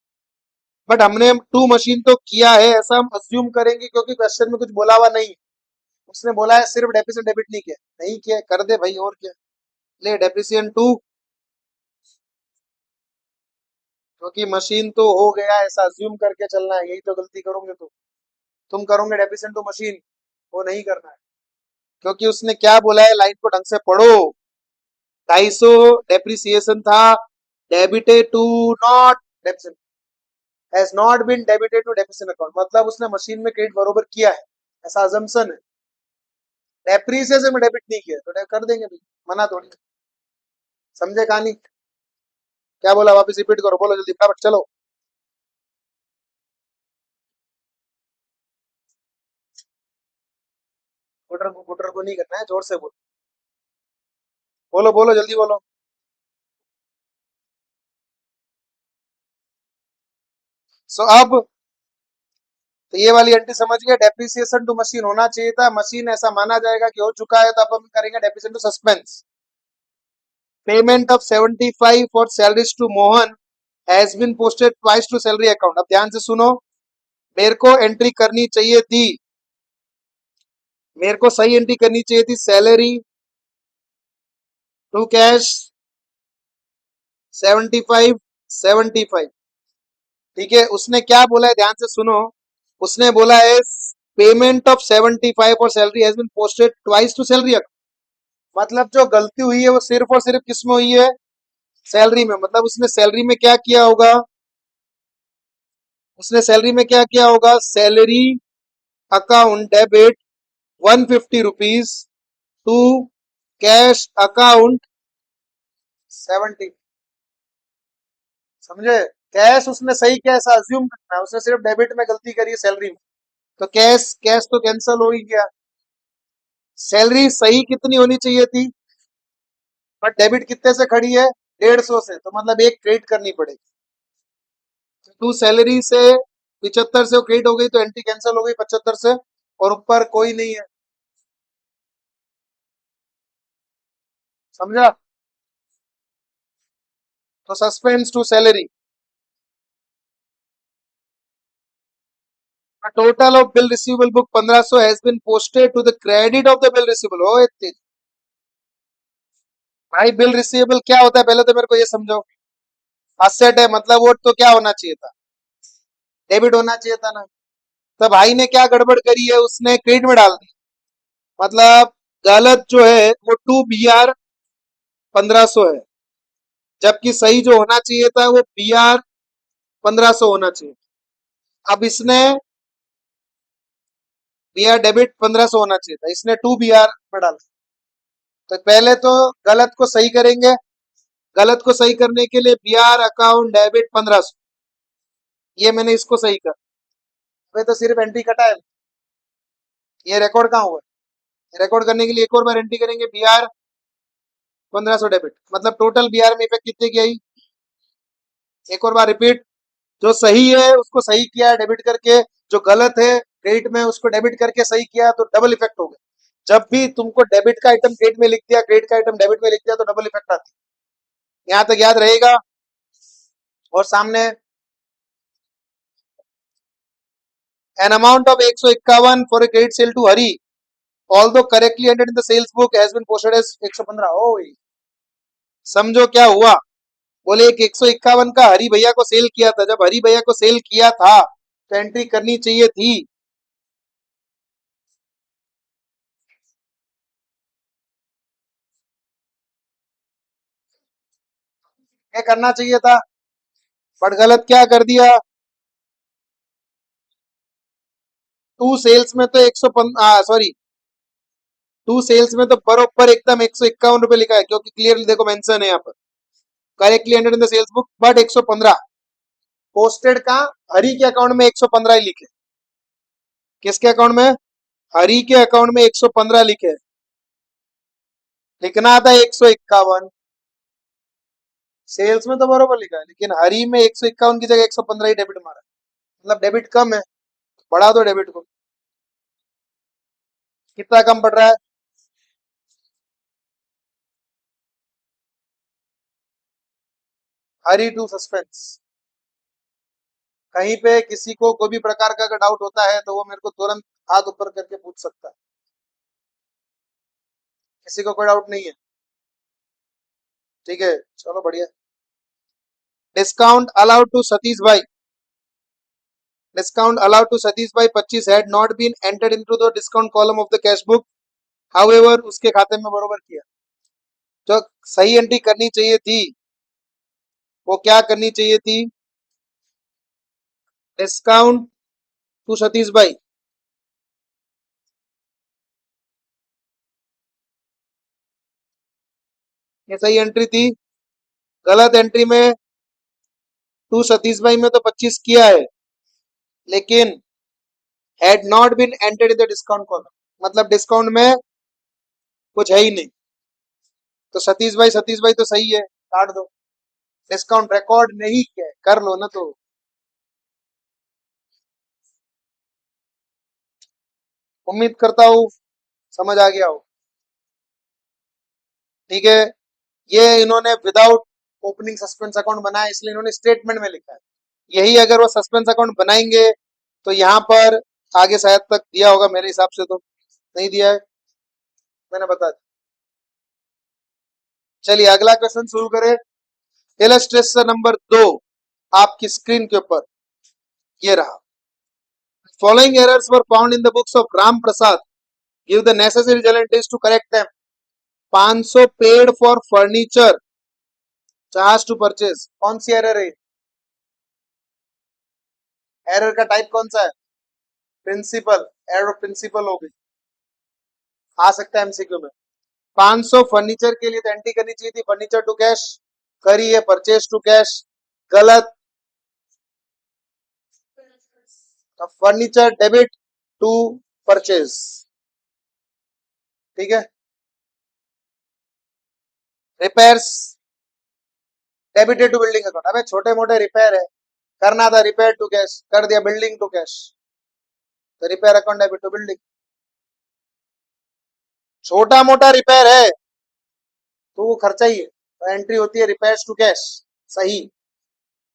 बट हमने टू मशीन तो किया है, ऐसा हम अज्यूम करेंगे क्योंकि क्वेश्चन में कुछ बोला हुआ नहीं। उसने बोला है सिर्फ डेप्रिसिएशन डेबिट नहीं किया, नहीं किया, कर दे भाई, और क्या। ले डेप्रिसिएशन टू, क्योंकि मशीन तो हो गया, ऐसा अज्यूम करके चलना है, यही तो गलती करोगे तुम करोगे डेप्रिसिएशन टू मशीन, वो नहीं करना है। क्योंकि उसने क्या बोला है, लाइन को ढंग से पढ़ो। 250 डेप्रिसिएशन था, debited to not depreciation, has not been debited to depreciation account, मतलब उसने मशीन में क्रेडिट बरोबर किया है, ऐसा अजम्पशन है। डेप्रिसिएशन में डेबिट नहीं किया तो कर देंगे भाई, मना थोड़ी। समझे कहानी? क्या बोला, वापस रिपीट करो, बोलो जल्दी फटाफट, चलो। कुटर को नहीं करना है, जोर से बोलो, बोलो बोलो जल्दी बोलो। सो अब तो ये वाली एंट्री समझ गए, डेप्रिसिएशन टू मशीन होना चाहिए था, मशीन ऐसा माना जाएगा कि हो चुका है, तो अब हम करेंगे depreciation to suspense. Payment of 75 for salaries to Mohan has been posted twice to salary account. अब ध्यान से सुनो, मेरे को एंट्री करनी चाहिए थी, मेरे को सही एंट्री करनी चाहिए थी, सैलरी टू कैश 75 75। ठीक है, उसने क्या बोला है, ध्यान से सुनो, उसने बोला है पेमेंट ऑफ 75 और salary has been posted twice to salary account, मतलब जो गलती हुई है वो सिर्फ और सिर्फ किस में हुई है, सैलरी में। मतलब उसने सैलरी में क्या किया होगा, उसने सैलरी में क्या किया होगा, salary account debit 150 rupees to cash account 70। समझे? कैश उसने सही किया, ऐसा अज्यूम करना है, उसने सिर्फ डेबिट में गलती करी है सैलरी में, तो कैश कैश तो कैंसिल हो ही गया। सैलरी सही कितनी होनी चाहिए थी, बट डेबिट कितने से खड़ी है, 150 से, तो मतलब एक क्रेडिट करनी पड़ेगी। टू सैलरी से 75 से वो क्रेडिट हो गई, तो एंट्री कैंसिल हो गई 75 से, और ऊपर कोई नहीं है। समझा? तो suspense to salary, total of bill receivable book 1500 has been posted to the credit of the bill receivable. ओ इतनी भाई, बिल रिसीवेबल क्या होता है पहले तो मेरे को ये समझो। असेट है, मतलब वो तो क्या होना चाहिए था, डेबिट होना चाहिए था ना। तो भाई ने क्या गड़बड़ करी है, उसने क्रेडिट में डाल दी। मतलब गलत जो है वो 2BR 1500 है, जबकि सही जो होना चाहिए था वो BR 1500 होना चाहिए। अब इसने BR डेबिट 1500 होना चाहिए था, इसने 2BR में डाला। तो पहले तो गलत को सही करेंगे। गलत को सही करने के लिए BR अकाउंट डेबिट 1500, ये मैंने इसको सही कर। अबे तो सिर्फ एंट्री कटा है, ये रिकॉर्ड कहाँ हुआ है? रिकॉर्ड करने के लिए एक और बार एंट्री करेंगे BR 1500 डेबिट, मतलब टोटल BR में इफेक्ट कितने की आई? एक और बार रिपीट। जो सही है उसको सही किया है डेबिट करके, जो गलत है क्रेडिट में उसको डेबिट करके सही किया, तो डबल इफेक्ट हो गया। जब भी तुमको डेबिट का आइटम क्रेडिट में लिख दिया, क्रेडिट का आइटम डेबिट में लिख दिया, तो डबल इफेक्ट आती है। यहाँ तक याद रहेगा। और सामने an amount of 151 for a credit sale to Hari, although correctly entered in the sales book has been posted as 115। ओ समझो क्या हुआ। बोले एक 151 का हरी भैया को सेल किया था, जब हरी भैया को सेल किया था तो एंट्री करनी चाहिए थी। क्या करना चाहिए था, बट गलत क्या कर दिया। टू सेल्स में तो 150, सॉरी, टू सेल्स में तो बरोबर एकदम 151 रुपए लिखा है, क्योंकि क्लियरली देखो मेंशन है यहाँ पर, correctly entered in the sales book, but 115 posted का हरी के अकाउंट में 115 ही लिखे। किसके अकाउंट में? हरी के अकाउंट में 115 लिखे। लिखना था 151। सेल्स में तो बरोबर लिखा है, लेकिन हरी में 151 की जगह 115 ही डेबिट मारा। मतलब डेबिट कम है, बढ़ा दो डेबिट को। कितना कम पड़ रहा है? Hari to suspense. कहीं पे किसी को कोई भी प्रकार का अगर डाउट होता है तो वो मेरे को तुरंत हाथ ऊपर करके पूछ सकता है। किसी को कोई डाउट नहीं है? ठीक है, चलो बढ़िया। डिस्काउंट अलाउड टू सतीश भाई, डिस्काउंट अलाउड टू सतीश भाई 25 had not been entered into the discount column of the cash book, however उसके खाते में बरोबर किया। जो सही एंट्री करनी चाहिए थी वो क्या करनी चाहिए थी? डिस्काउंट टू सतीश भाई, ये सही एंट्री थी। गलत एंट्री में टू सतीश भाई में तो 25 किया है, लेकिन had not been entered in the discount column, मतलब डिस्काउंट में कुछ है ही नहीं। तो सतीश भाई तो सही है, काट दो। डिस्काउंट रिकॉर्ड नहीं किया है, कर लो ना तो। उम्मीद करता हूँ समझ आ गया हो। ठीक है, ये इन्होंने विदाउट ओपनिंग सस्पेंस अकाउंट बनाया, इसलिए इन्होंने स्टेटमेंट में लिखा है। यही अगर वो सस्पेंस अकाउंट बनाएंगे तो यहाँ पर आगे शायद तक दिया होगा, मेरे हिसाब से तो नहीं दिया है, मैंने बता दिया। चलिए अगला क्वेश्चन शुरू करें। इलस्ट्रेशन नंबर 2 आपकी स्क्रीन के ऊपर ये रहा। Following errors were found in the books of Ram Prasad, give the necessary challenges to correct them. 500 paid for furniture, charge to purchase, कौन सी एरर है? एरर का टाइप कौन सा है? प्रिंसिपल, एरर प्रिंसिपल हो गई, आ सकता है एमसीक्यू में। 500 फर्नीचर के लिए तो एंट्री करनी चाहिए थी फर्नीचर टू कैश, करी है परचेज टू कैश, गलत। तो फर्नीचर डेबिट टू परचेज। ठीक है, repairs debited to building account, अबे छोटे मोटे रिपेयर है, करना था रिपेयर टू कैश, कर दिया बिल्डिंग टू कैश, तो repair account debit to building. छोटा मोटा रिपेयर है तो वो खर्चा ही है, तो एंट्री होती है रिपेयर्स टू कैश, सही।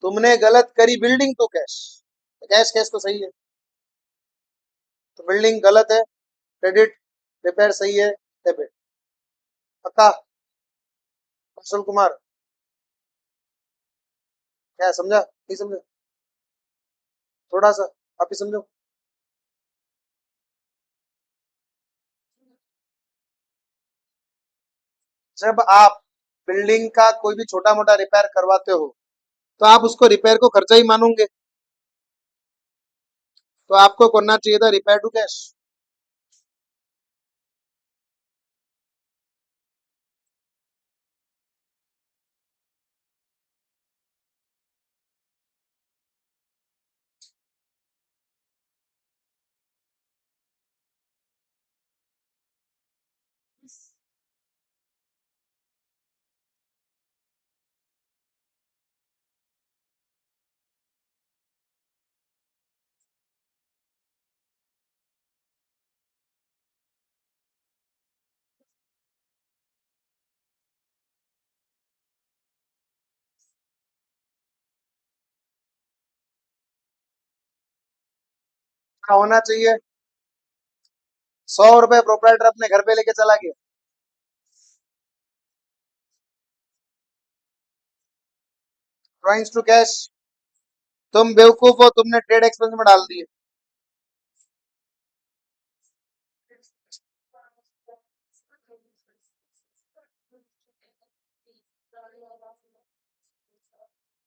तुमने गलत करी building to cash, cash cash तो सही है, तो बिल्डिंग गलत है, क्रेडिट, रिपेयर सही है, डेबिट। पक्का? कौशल कुमार, क्या समझा नहीं समझा? थोड़ा सा आप ही समझो। जब आप बिल्डिंग का कोई भी छोटा मोटा रिपेयर करवाते हो तो आप उसको रिपेयर को खर्चा ही मानोगे, तो आपको करना चाहिए था रिपेयर टू कैश। क्या होना चाहिए? 100 रुपए प्रोपराइटर अपने घर पे लेके चला गया। ड्रॉइंग्स टू कैश, तुम बेवकूफ हो, तुमने ट्रेड एक्सपेंस में डाल दिए।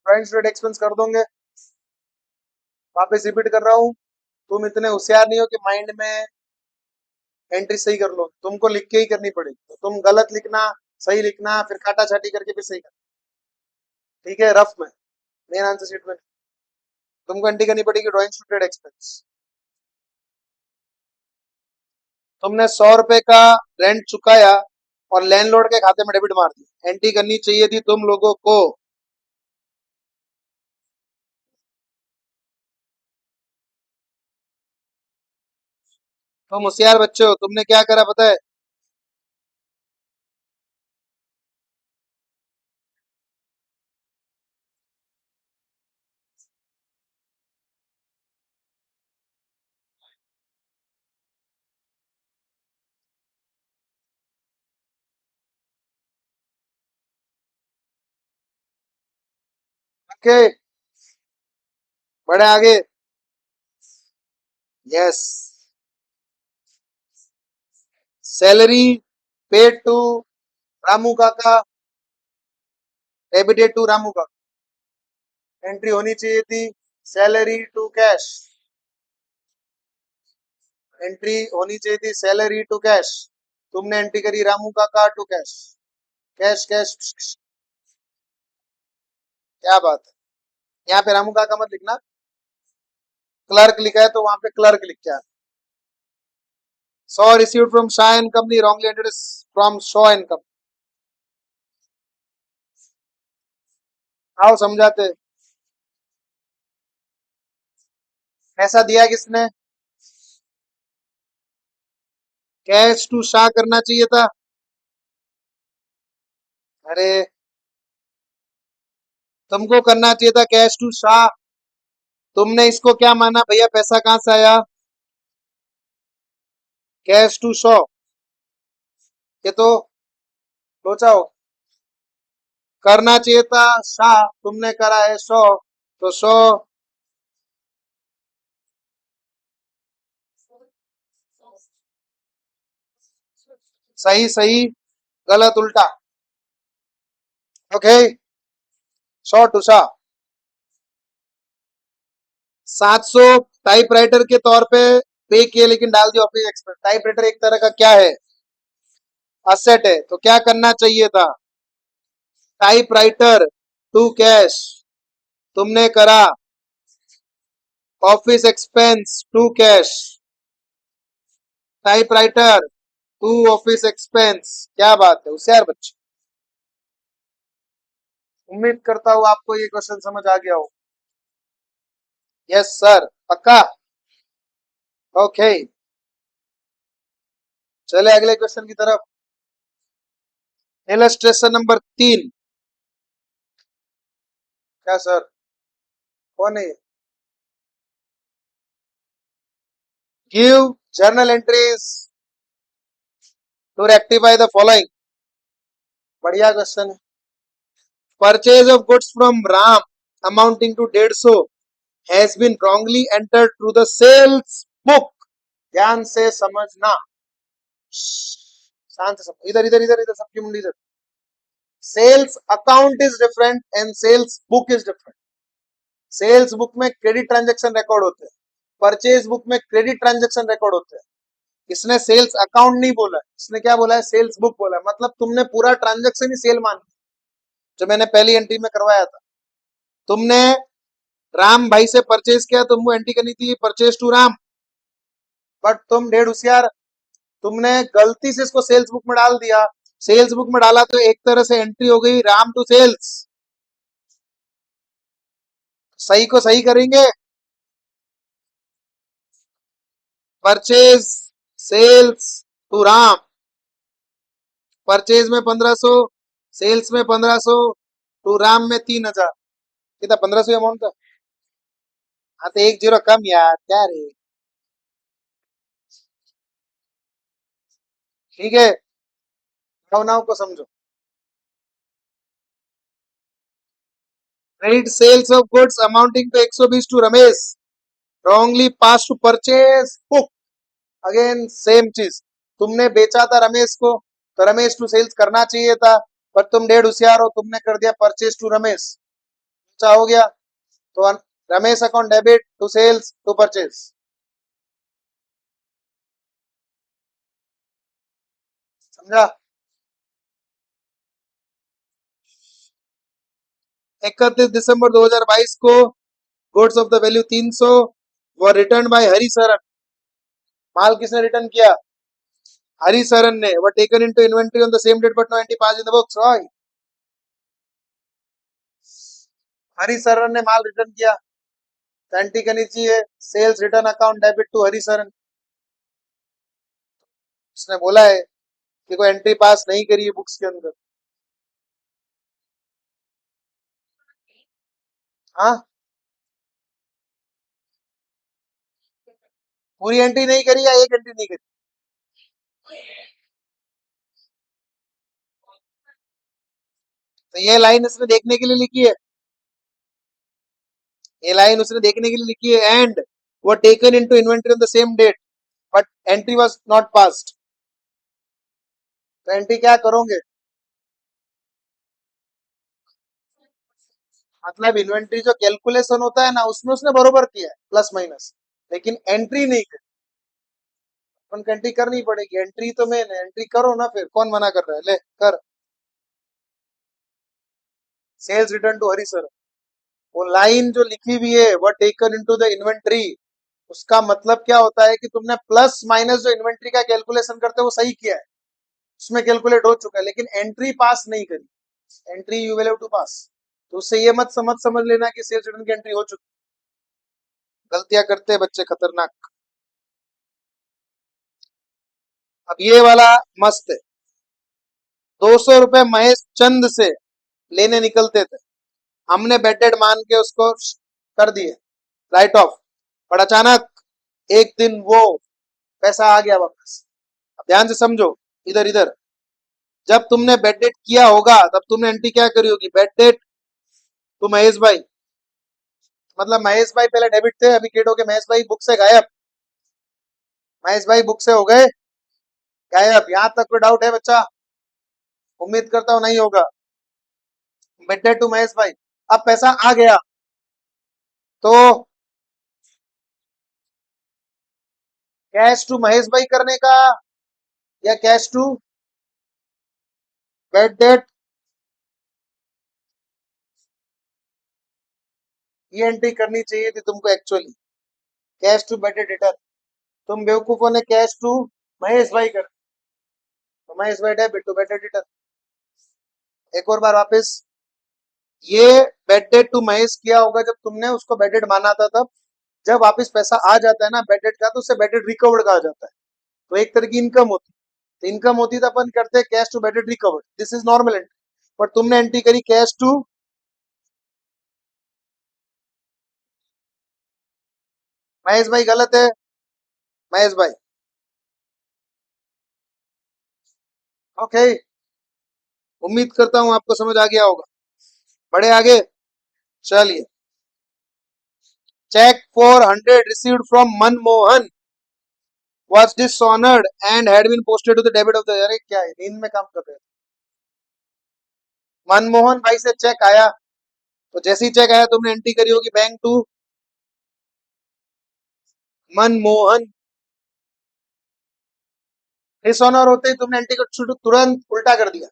ड्रॉइंग्स ट्रेड एक्सपेंस कर दोगे। वापस रिपीट कर रहा हूँ, तुम इतने होशियार नहीं हो कि माइंड में एंट्री सही कर लो, तुमको लिख के ही करनी पड़ेगी, तो तुम गलत लिखना, सही लिखना, फिर काटा छाटी करके फिर सही करना। ठीक है, रफ में, मेन आंसर शीट में तुमको एंट्री करनी पड़ेगी ड्रॉइंग्स टू ट्रेड एक्सपेंस। तुमने 100 रुपए का रेंट चुकाया और लैंडलॉर्ड के खाते में डेबिट मार दिया, एंट्री करनी चाहिए थी तुम लोगों को। तुम होशियार बच्चे हो, तुमने क्या करा पता है? ओके, बड़े आगे। Yes, salary paid to Ramu काका, डेबिटेड टू रामू काका। एंट्री होनी चाहिए थी सैलरी टू कैश, एंट्री होनी चाहिए थी सैलरी टू कैश। तुमने एंट्री करी रामू काका टू कैश। कैश कैश, क्या बात है। यहाँ पे रामू काका मत लिखना, क्लर्क लिखा है तो वहां पे क्लर्क लिख के आना। सॉ received from Shah and company, wrongly entered from Shaw and company. आओ समझाते। ऐसा दिया किसने? कैश टू शाह करना चाहिए था। अरे, तुमको करना चाहिए था कैश टू शाह। तुमने इसको क्या माना भैया, पैसा कहाँ से आया? कैश टू शो, ये तो सोचा हो। करना चाहिए था शाह, तुमने करा है शो, तो शो। सही सही, गलत उल्टा। Okay, show to Shah. 700 typewriter के तौर पे पे किए, लेकिन डाल दिया ऑफिस एक्सपेंस। टाइपराइटर एक तरह का क्या है? असेट है, तो क्या करना चाहिए था? टाइपराइटर टू कैश, तुमने करा office expense to cash. Typewriter to office expense, क्या बात है, होशियार बच्चे। उम्मीद करता हूँ आपको ये क्वेश्चन समझ आ गया हो। यस सर, पक्का। ओके, चले अगले क्वेश्चन की तरफ। Illustration number 3। क्या सर, कौन है? Give journal entries to rectify the following. बढ़िया क्वेश्चन है। Purchase of goods from Ram amounting to 150 has been wrongly entered through the sales book. ध्यान से समझना, शांत सब, इधर इधर इधर इधर, सबकी मुंडी इधर। Sales account is different and sales book is different. Sales book में क्रेडिट ट्रांजेक्शन रिकॉर्ड होते हैं, परचेज बुक में क्रेडिट ट्रांजेक्शन रिकॉर्ड होते हैं. इसने सेल्स अकाउंट नहीं बोला, इसने क्या बोला है, सेल्स बुक बोला है. मतलब तुमने पूरा ट्रांजेक्शन ही सेल मान लिया जो मैंने पहली एंट्री में करवाया था. तुमने राम भाई से परचेज किया, तुमको एंट्री करनी थी परचेज टू राम, बट तुम ढेर होशियार, तुमने गलती से इसको सेल्स बुक में डाल दिया. सेल्स बुक में डाला तो एक तरह से एंट्री हो गई राम टू सेल्स. सही को सही करेंगे, purchase sales to Ram. Purchase में 1500, सेल्स में 1500, टू राम में 3000. कितना 1500 अमाउंट था. हाँ तो एक जीरो कम यार, क्या रे. ठीक है, भावनाओं को समझो. Credit sales of goods amounting to 120 to Ramesh, wrongly pass to purchase book. Again same चीज, तुमने बेचा था रमेश को तो रमेश टू सेल्स करना चाहिए था, पर तुम डेढ़ होशियार हो, तुमने कर दिया परचेज टू रमेश. अच्छा हो गया, तो Ramesh account debit to sales to purchase. समझा. 31 दिसंबर 2022 को goods of the value 300 were returned by Harisharan. माल किसने रिटर्न किया, हरिशरण ने. Were taken into inventory on the same date but no entry pass in the books. Harisharan ने माल रिटर्न किया, entry करनी चाहिए sales return account debit to Harisharan. उसने बोला है कि कोई एंट्री पास नहीं करी है बुक्स के अंदर. हाँ, पूरी एंट्री नहीं करी या एक एंट्री नहीं करी. तो ये लाइन उसने देखने के लिए लिखी है, ये लाइन उसने देखने के लिए लिखी है. एंड वो taken into inventory on the same date but entry was not passed. तो एंट्री क्या करोगे, मतलब इन्वेंट्री जो कैलकुलेशन होता है ना उसमें उसने बरोबर किया है प्लस माइनस, लेकिन एंट्री नहीं करी. अपन को एंट्री करनी पड़ेगी, एंट्री तो मेन है, एंट्री करो ना, फिर कौन मना कर रहा है, ले कर. Sales return to Hari sir, वो लाइन जो लिखी हुई है वो टेकन इनटू द इन्वेंट्री, उसका मतलब क्या होता है कि तुमने प्लस माइनस जो इन्वेंट्री का कैलकुलेशन करते हो वो सही किया है, उसमें कैलकुलेट हो चुका है, लेकिन एंट्री पास नहीं करी. Entry you will have to pass. तो उससे ये मत समझ लेना कि सेल्स रिटर्न की एंट्री हो चुकी. गलतियां करते हैं बच्चे, खतरनाक. अब ये वाला मस्त है. 200 रुपए महेश चंद से लेने निकलते थे, हमने बेटेड मान के उसको कर दिए राइट ऑफ, पर अचानक एक दिन वो पैसा आ गया वापस. अब ध्यान से समझो, इधर इधर. जब तुमने बेड डेट किया होगा तब तुमने एंट्री क्या करी होगी, बेड डेट टू महेश भाई. मतलब महेश भाई पहले डेबिट थे, अभी क्रेडिट हो गए, महेश भाई बुक से गायब. महेश भाई बुक से हो गए गायब. यहां तक कोई डाउट है बच्चा, उम्मीद करता हूं नहीं होगा. बेड डेट टू महेश भाई, अब पैसा आ गया तो कैश टू महेश भाई करने का या कैश टू बेड डेट. ये एंट्री करनी चाहिए थी तुमको actually, cash to bad debtor. तुम बेवकूफों ने कैश टू महेश भाई कर, तो महेश भाई डेबिट टू बेड डेटर. एक और बार वापस, ये बेड डेट टू महेश किया होगा जब तुमने उसको बेड डेट माना था तब. जब वापस पैसा आ जाता है ना बेड डेट का, तो उससे बेड डेट रिकवर्ड कहा जाता है. तो एक तरह की इनकम होती है, तो इनकम होती तो अपन करते हैं cash to bad debt recovered, this is normal entry. But तुमने एंट्री करी कैश टू महेश भाई, गलत है महेश भाई. ओके, उम्मीद करता हूं आपको समझ आ गया होगा. बड़े आगे चलिए. Cheque for 100 received from Manmohan was dishonored and had been posted to the debit of the. अरे क्या है, नींद में काम कर रहे हैं. मनमोहन भाई से चेक आया, तो जैसे ही चेक आया तुमने एंट्री करी होगी बैंक टू मनमोहन। डिसऑनर होते ही तुमने एंट्री को तुरंत उल्टा कर दिया।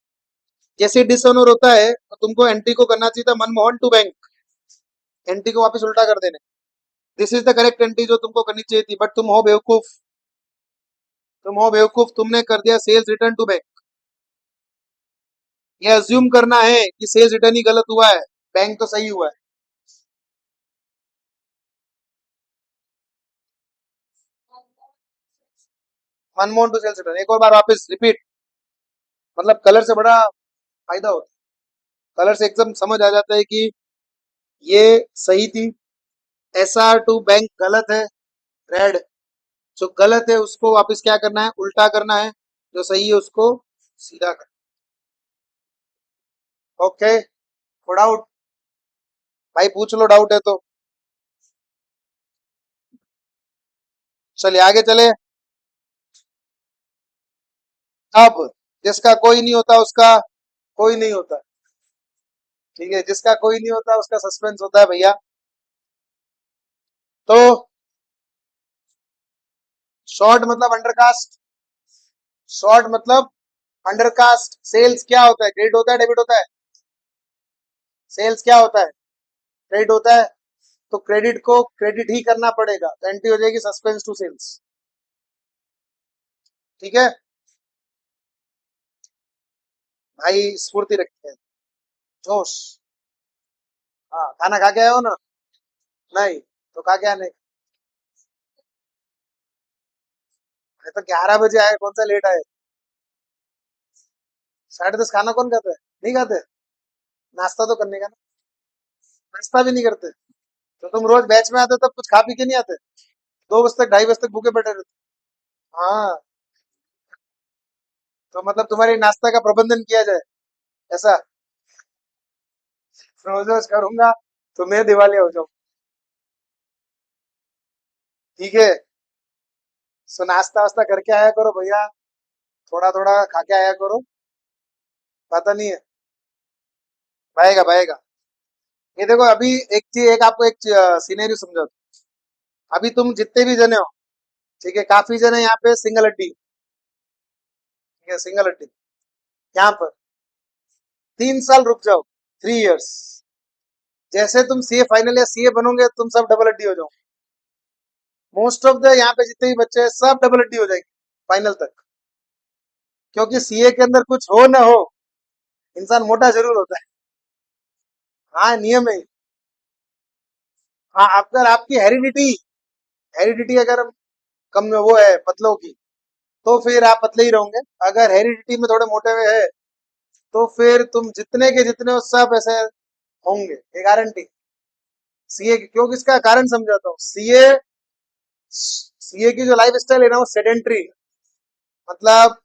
जैसे डिसऑनर होता है तो तुमको एंट्री को करना चाहिए था मनमोहन टू बैंक, एंट्री को वापस उल्टा कर देने। This is the correct entry जो तुमको करनी चाहिए थी, बट तुम हो बेवकूफ, तुम हो बेवकूफ, तुमने कर दिया सेल्स रिटर्न टू बैंक। ये अज्यूम करना है कि सेल्स रिटर्न ही गलत हुआ है, बैंक तो सही हुआ है। मनमोहन टू सेल्स रिटर्न, एक और बार वापस रिपीट, मतलब कलर से बड़ा फायदा होता है, कलर से एकदम समझ आ जाता है कि ये सही थी। एसआर टू बैंक गलत है, रेड। जो गलत है उसको वापस क्या करना है, उल्टा करना है, जो सही है उसको सीधा करना। ओके, डाउट भाई पूछ लो, डाउट है तो। चलिए आगे चले। अब जिसका कोई नहीं होता उसका कोई नहीं होता, ठीक है, जिसका कोई नहीं होता उसका सस्पेंस होता है भैया। तो शॉर्ट मतलब अंडरकास्ट, शॉर्ट मतलब अंडरकास्ट। सेल्स क्या होता है, क्रेडिट होता है डेबिट होता है? सेल्स क्या होता है, क्रेडिट होता है। तो क्रेडिट को क्रेडिट ही करना पड़ेगा, तो एंट्री हो जाएगी सस्पेंस टू सेल्स। ठीक है भाई, स्फूर्ति रखते हैं, जोश। हाँ, खाना खा के आए हो ना? नहीं तो खा के आने। अरे तो 11 बजे आए, कौन सा लेट आए? 10:30 खाना कौन खाता है? नहीं खाते? नाश्ता तो करने का ना, नाश्ता भी नहीं करते? तो तुम रोज बैच में आते तब कुछ खा पी के नहीं आते? 2 बजे तक 2:30 बजे तक भूखे बैठे रहते? हाँ, तो मतलब तुम्हारे नाश्ता का प्रबंधन किया जाए ऐसा? रोज रोज करूंगा तो मैं दिवालिया हो जाऊं। ठीक है, सो नाश्ता वास्ता करके आया करो भैया, थोड़ा थोड़ा खा के आया करो। पता नहीं है, भाएगा भाएगा। ये देखो अभी एक चीज, एक आपको एक सीनरी समझा दूं। अभी तुम जितने भी जने हो, ठीक है, काफी जने यहाँ पे सिंगल हड्डी, ठीक है, सिंगल हड्डी। यहाँ पर 3 साल रुक जाओ, 3 इयर्स। जैसे तुम सीए फाइनल या सीए बनोगे तुम सब डबल हड्डी हो जाओ। मोस्ट ऑफ द यहाँ पे जितने भी बच्चे हैं सब डबल हड्डी हो जाएंगे फाइनल तक, क्योंकि सीए के अंदर कुछ हो ना हो, इंसान मोटा जरूर होता है। हाँ, नियम है। हाँ, अगर आपकी हेरिडिटी, हेरिडिटी अगर कम में वो है पतलों की, तो फिर आप पतले ही रहोगे। अगर हेरिडिटी में थोड़े मोटे हुए है तो फिर तुम जितने के जितने हो सब ऐसे होंगे, ये गारंटी। सीए, क्योंकि इसका कारण समझाता हूँ। सीए, सीए की जो लाइफ स्टाइल है ना वो सेडेंट्री, मतलब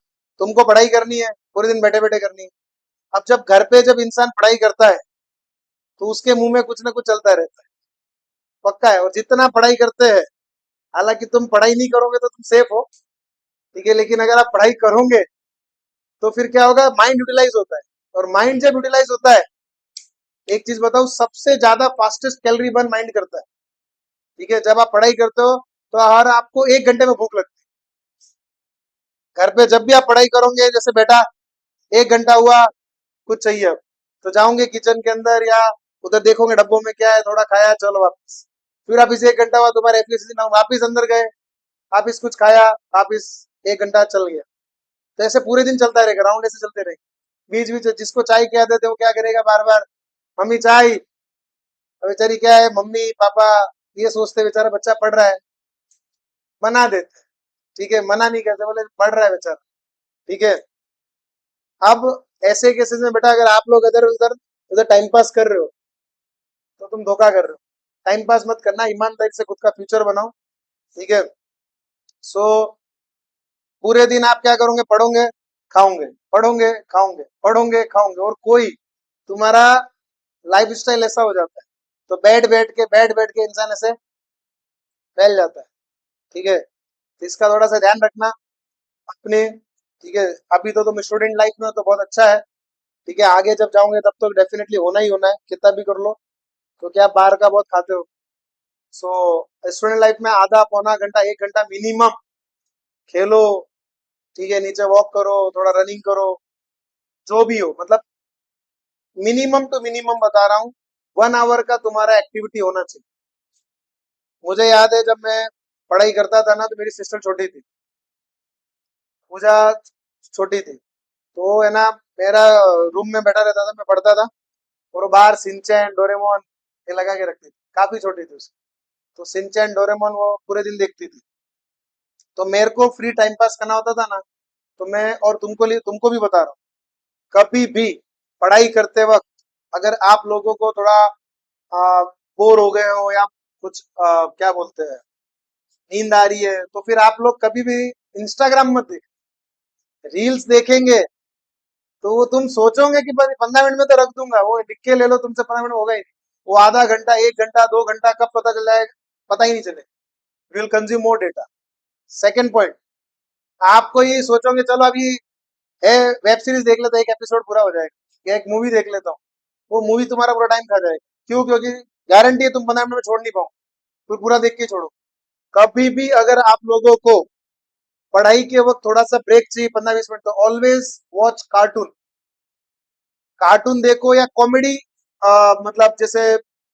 तुमको पढ़ाई करनी है, पूरे दिन बैठे बैठे करनी है। अब जब घर पे जब इंसान पढ़ाई करता है तो उसके मुंह में कुछ ना कुछ चलता रहता है, पक्का है। और जितना पढ़ाई करते हैं, हालांकि तुम पढ़ाई नहीं करोगे तो तुम सेफ हो, ठीक है, लेकिन अगर आप पढ़ाई करोगे तो फिर क्या होगा, माइंड यूटिलाइज होता है। और माइंड जब यूटिलाइज होता है, एक चीज बताओ, सबसे ज्यादा फास्टेस्ट कैलोरी बर्न माइंड करता है। ठीक है, जब आप पढ़ाई करते हो तो हर आपको 1 घंटे में भूख लगती है। घर पे जब भी आप पढ़ाई करोगे, जैसे बेटा 1 घंटा हुआ, कुछ चाहिए अब, तो जाओगे किचन के अंदर या उधर देखोगे डब्बों में क्या है, थोड़ा खाया, चलो वापस। फिर वापिस 1 घंटा हुआ, तुम्हारे एप्लीकेशन वापिस अंदर गए, वापिस कुछ खाया, वापिस 1 घंटा चल गया। तो ऐसे पूरे दिन चलता रहेगा, राउंड ऐसे चलते रहेंगे। बीच बीच जिसको चाय की आदत है वो क्या करेगा, बार बार मम्मी चाय। अब बेचारी क्या है, मम्मी पापा ये सोचते बेचारा बच्चा पढ़ रहा है, मना देते, ठीक है, मना नहीं करते, बोले पढ़ रहा है बेचारा, ठीक है। अब ऐसे केसेस में बेटा अगर आप लोग इधर उधर उधर टाइम पास कर रहे हो तो तुम धोखा कर रहे हो। टाइम पास मत करना, ईमानदारी से खुद का फ्यूचर बनाओ, ठीक है। सो पूरे दिन आप क्या करोगे, पढ़ोगे खाओगे, पढ़ोगे खाओगे, पढ़ोगे खाओगे, और कोई तुम्हारा लाइफ स्टाइल ऐसा हो जाता है, तो बैठ बैठ के इंसान ऐसे फैल जाता है, ठीक है। तो इसका थोड़ा सा ध्यान रखना अपने, ठीक है। अभी तो तुम स्टूडेंट लाइफ में हो तो बहुत अच्छा है, ठीक है, आगे जब जाओगे तब तो डेफिनेटली होना ही होना है, कितना भी कर लो, क्योंकि आप बाहर का बहुत खाते हो। सो स्टूडेंट लाइफ में आधा पौना घंटा 1 घंटा मिनिमम खेलो। ठीक है, नीचे वॉक करो, थोड़ा रनिंग करो, जो भी हो, मतलब मिनिमम टू मिनिमम बता रहा हूँ, 1 आवर का तुम्हारा एक्टिविटी होना चाहिए। मुझे याद है जब मैं पढ़ाई करता था ना, तो मेरी सिस्टर छोटी थी, पूजा छोटी थी, तो है ना, मेरा रूम में बैठा रहता था, मैं पढ़ता था, और वो बाहर सिंचैन डोरेमोन ये लगा के रखती थी, काफी छोटी थी उसकी। तो सिंचैन डोरेमोन वो पूरे दिन देखती थी। तो मेरे को फ्री टाइम पास करना होता था ना, तो मैं, और तुमको भी बता रहा हूँ, कभी भी पढ़ाई करते वक्त अगर आप लोगों को थोड़ा बोर हो गए हो, या कुछ क्या बोलते हैं, नींद आ रही है, तो फिर आप लोग कभी भी इंस्टाग्राम मत देख, रील्स देखेंगे तो वो तुम सोचोगे कि बस 15 मिनट में तो रख दूंगा, वो लिख के ले लो, तुमसे 15 मिनट होगा ही नहीं। वो आधा घंटा, 1 घंटा, 2 घंटा कब पता चल जाएगा, पता ही नहीं चले। Will consume more data. Second point, आपको ये सोचोगे चलो अभी है, वेब सीरीज देख लेता, एक एपिसोड पूरा हो जाएगा, या एक मूवी देख लेता हूँ, वो मूवी तुम्हारा पूरा टाइम खा जाएगा। क्यों? क्योंकि गारंटी है तुम 15 मिनट में छोड़ नहीं पाओ, फिर पूरा देख के छोड़ो। कभी भी अगर आप लोगों को पढ़ाई के वक्त थोड़ा सा ब्रेक चाहिए 15-20 मिनट, तो ऑलवेज वॉच कार्टून। कार्टून देखो या कॉमेडी, मतलब जैसे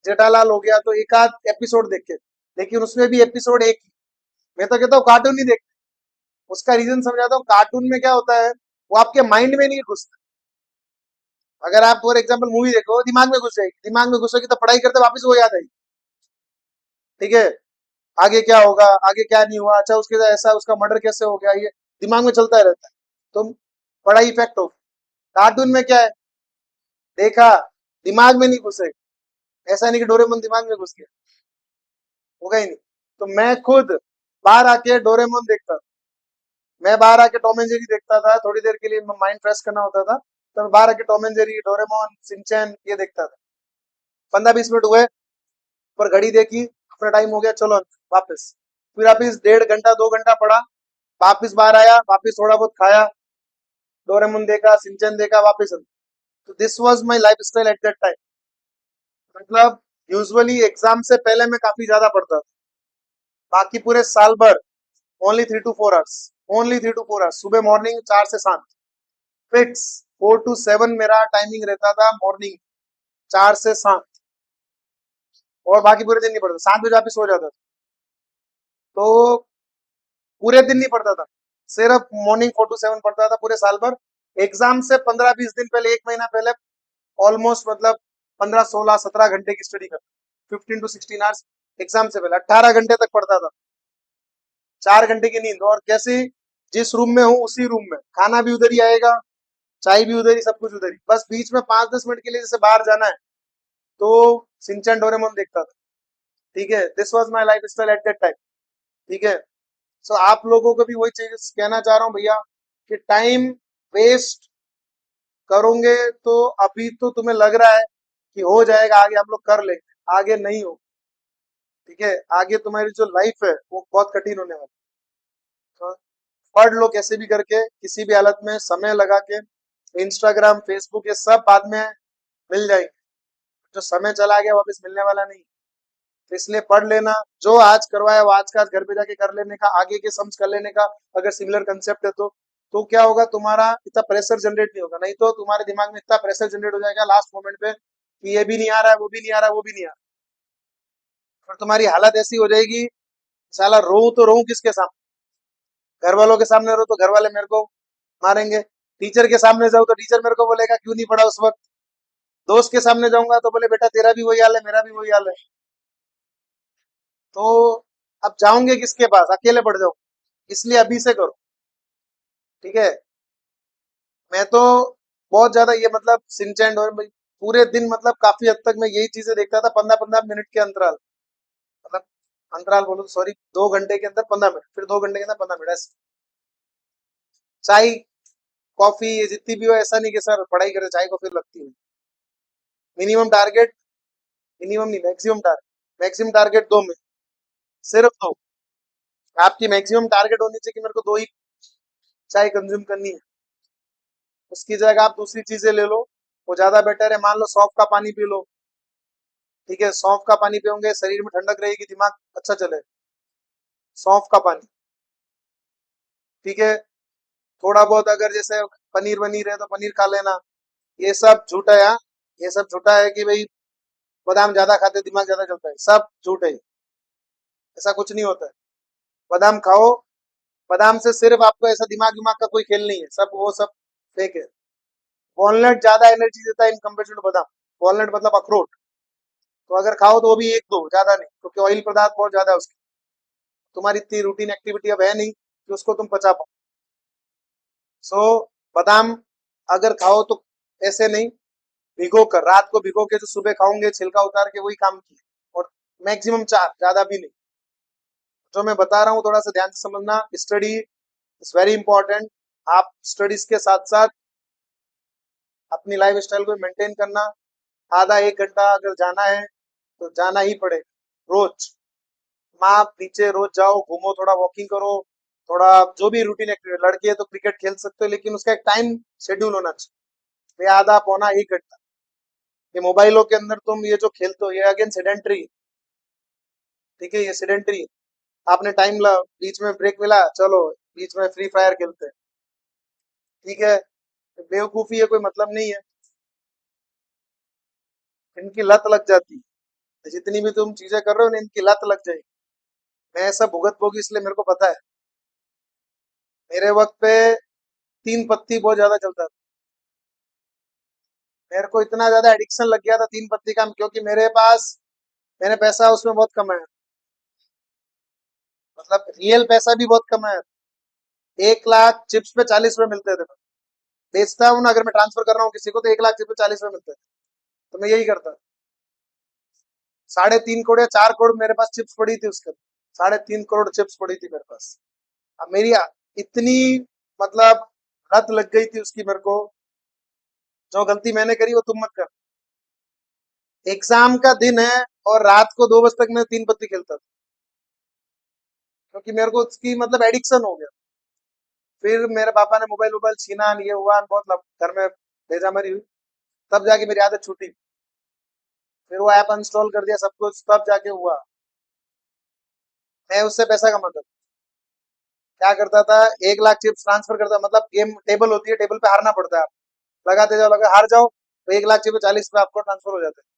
जेठालाल हो गया, तो एक आध एपिसोड देखे, लेकिन उसमें भी एपिसोड एक ही। मैं तो कहता हूँ कार्टून ही देख। उसका रीजन समझाता हूँ, कार्टून में क्या होता है, वो आपके माइंड में नहीं घुसता। अगर आप फॉर एग्जाम्पल मूवी देखो, दिमाग में घुस जाएगी, दिमाग में घुसेगी तो पढ़ाई करते वापस वो याद आएगी। ठीक है, आगे क्या होगा, आगे क्या नहीं हुआ, अच्छा उसके साथ ऐसा, उसका मर्डर कैसे हो गया, ये दिमाग में चलता रहता है, तो पढ़ाई इफेक्ट हो। कार्टून में क्या है, देखा, दिमाग में नहीं घुसेगा। ऐसा नहीं कि डोरेमोन दिमाग में घुस गया, होगा ही नहीं। तो मैं खुद बाहर आके डोरेमोन देखता था, मैं बाहर आके टॉम एंड जेरी देखता था, थोड़ी देर के लिए माइंड फ्रेश करना होता था, तो मैं बाहर आके Tom and Jerry, Doraemon, Shinchan ये देखता था। 15-20 मिनट हुए, पर घड़ी देखी, अपना टाइम हो गया, चलो वापस। फिर वापिस 1.5 घंटा 2 घंटा पढ़ा, वापिस बाहर आया, वापिस थोड़ा बहुत खाया, डोरेमोन देखा, सिंचन देखा, वापिस। तो this was my life style at that time. मतलब यूजुअली एग्जाम से पहले मैं काफी ज्यादा पढ़ता था, बाकी पूरे साल भर only 3 to 4 hours, only 3 to 4 hours, सुबह मॉर्निंग 4 से 7, फिक्स 4 to 7 मेरा टाइमिंग रहता था मॉर्निंग, 4 से 7। और बाकी पूरे दिन नहीं पढ़ता, 7 बजे वापिस सो जाता था। तो पूरे दिन नहीं पढ़ता था, सिर्फ मॉर्निंग 4 to 7 पढ़ता था पूरे साल भर। एग्जाम से 15-20 दिन पहले, 1 महीना पहले, ऑलमोस्ट मतलब 15, 16, 17 घंटे की स्टडी करता, 15 to 16 आवर्स। एग्जाम से पहले 18 घंटे तक पढ़ता था, 4 घंटे की नींद, और कैसे, जिस रूम में हूँ उसी रूम में, खाना भी उधर ही आएगा, चाय भी उधर ही, सब कुछ उधर ही, बस बीच में 5-10 मिनट के लिए जैसे बाहर जाना है, तो सिंचन डोरेमोन देखता था। ठीक है, this was my life style at that time. ठीक है, सो आप लोगों को भी वही चीज कहना चाह रहा हूँ भैया, कि टाइम वेस्ट करोगे तो अभी तो तुम्हें लग रहा है कि हो जाएगा, आगे हम लोग कर लेंगे, आगे नहीं हो। ठीक है, आगे तुम्हारी जो लाइफ है वो बहुत कठिन होने वाली है। तो पढ़ लो कैसे भी करके, किसी भी हालत में समय लगा के। इंस्टाग्राम, फेसबुक ये सब बाद में मिल जाएंगे, जो समय चला गया वापस मिलने वाला नहीं। तो इसलिए पढ़ लेना, जो आज करवाया वो आज का आज घर पे जाके कर लेने का, आगे के सम्स कर लेने का, अगर सिमिलर कंसेप्ट है तो क्या होगा, तुम्हारा इतना प्रेशर जनरेट नहीं होगा। नहीं तो तुम्हारे दिमाग में इतना प्रेशर जनरेट हो जाएगा लास्ट मोमेंट पे, कि ये भी नहीं आ रहा है, वो भी नहीं आ रहा है, वो भी नहीं आ रहा, फिर तुम्हारी हालत ऐसी हो जाएगी, साला रो तो रो किसके सामने, घर वालों के सामने रो तो घर वाले मेरे को मारेंगे, टीचर के सामने जाऊँ तो टीचर मेरे को बोलेगा क्यों नहीं पढ़ा उस वक्त, दोस्त के सामने जाऊंगा तो बोले बेटा तेरा भी वही हाल है, मेरा भी वही हाल है। तो अब जाओगे किसके पास, अकेले पड़ जाओ। इसलिए अभी से करो। ठीक है, मैं तो बहुत ज्यादा ये मतलब सिंचेंड और पूरे दिन, मतलब काफी हद तक मैं यही चीजें देखता था, 15-15 मिनट के अंतराल, मतलब अंतराल बोलो तो सॉरी, 2 घंटे के अंदर 15 मिनट, फिर 2 घंटे के अंदर 15 मिनट, ऐसे। चाय कॉफी ये जितनी भी हो, ऐसा नहीं कि सर पढ़ाई करे चाय कॉफी लगती है। मिनिमम टारगेट, मिनिमम नहीं, maximum target, maximum target 2 minute, सिर्फ दो। आपकी मैक्सिमम टारगेट होनी चाहिए कि मेरे को 2 ही चाय कंज्यूम करनी है, उसकी जगह आप दूसरी चीजें ले लो, वो ज्यादा बेटर है। मान लो सौंफ का पानी पी लो, ठीक है, सौंफ का पानी पियोगे शरीर में ठंडक रहेगी, दिमाग अच्छा चले। सौंफ का पानी, ठीक है। थोड़ा बहुत अगर जैसे पनीर वनीर है तो पनीर खा लेना। ये सब झूठा है, हाँ? ये सब झूठा है कि भाई बादाम ज्यादा खाते दिमाग ज्यादा चलता है, सब झूठ है। ऐसा कुछ नहीं होता है। बादाम खाओ, बादाम से सिर्फ आपको ऐसा दिमाग दिमाग का कोई खेल नहीं है, सब वो सब फेक है। वॉलनट ज्यादा एनर्जी देता है इन कंपेरिजन टू बादाम। वॉलनट मतलब अखरोट, तो अगर खाओ तो वो भी एक दो, ज्यादा नहीं, क्योंकि ऑयल पदार्थ बहुत ज्यादा है उसकी। तुम्हारी इतनी रूटीन एक्टिविटी अब है नहीं कि उसको तुम पचा पाओ। सो बादाम अगर खाओ तो ऐसे नहीं, भिगो कर, रात को भिगो के जो सुबह खाओगे छिलका उतार के, वही काम की। और मैक्सिमम चार, ज्यादा भी नहीं। जो मैं बता रहा हूँ थोड़ा सा ध्यान से समझना। Study is very important. आप स्टडीज के साथ साथ अपनी लाइफ स्टाइल को मेंटेन करना। आधा एक घंटा अगर जाना है तो जाना ही पड़ेगा रोज। माँ नीचे रोज जाओ, घूमो, थोड़ा वॉकिंग करो, थोड़ा जो भी रूटीन एक्टिविटी। लड़के हैं तो क्रिकेट खेल सकते हो, लेकिन उसका एक टाइम शेड्यूल होना चाहिए। ये आधा पौना एक घंटा। ये मोबाइलों के अंदर तुम ये जो खेलते हो, ये अगेन सेडेंट्री, ठीक है, ये सेडेंट्री। आपने टाइम ला, बीच में ब्रेक मिला, चलो बीच में फ्री फायर खेलते हैं, ठीक है। बेवकूफी है, कोई मतलब नहीं है। इनकी लत लग जाती है, जितनी भी तुम चीजें कर रहे हो ना, इनकी लत लग जाएगी। मैं ऐसा भुगत भोगी, इसलिए मेरे को पता है। मेरे वक्त पे तीन पत्ती बहुत ज्यादा चलता था। मेरे को इतना ज्यादा एडिक्शन लग गया था तीन पत्ती का, क्योंकि मेरे पास, मैंने पैसा उसमें बहुत कमाया, मतलब रियल पैसा भी बहुत कमाया। 1 लाख चिप्स पे 40 रुपए मिलते थे। बेचता हूँ ना, अगर मैं ट्रांसफर कर रहा हूँ किसी को, तो 1 लाख चिप्स पे 40 रुपए मिलते थे। तो मैं यही करता। 3.5 करोड़ या 4 करोड़ मेरे पास चिप्स पड़ी थी उसके। 3.5 करोड़ चिप्स पड़ी थी मेरे पास। अब मेरी इतनी, मतलब लत लग गई थी उसकी मेरे को। जो गलती मैंने करी वो तुम मत कर। एग्जाम का दिन है और रात को 2 बजे तक मैं तीन पत्ती खेलता था, क्योंकि मेरे को उसकी मतलब एडिक्शन हो गया। फिर मेरे पापा ने मोबाइल वोबाइल छीना, ये हुआ बहुत, घर में भेजा मरी हुई। तब जाके मेरी आदत छूटी। फिर वो ऐप अनस्टॉल कर दिया सब कुछ, तब जाके हुआ। मैं उससे पैसा कमाता था। क्या करता था, 1 लाख चिप्स ट्रांसफर करता, मतलब गेम टेबल होती है, टेबल पे हारना पड़ता है। आप लगाते जाओ, लगा हार जाओ तो 1 लाख चिप्स 40 रुपए आपको ट्रांसफर हो जाते हैं।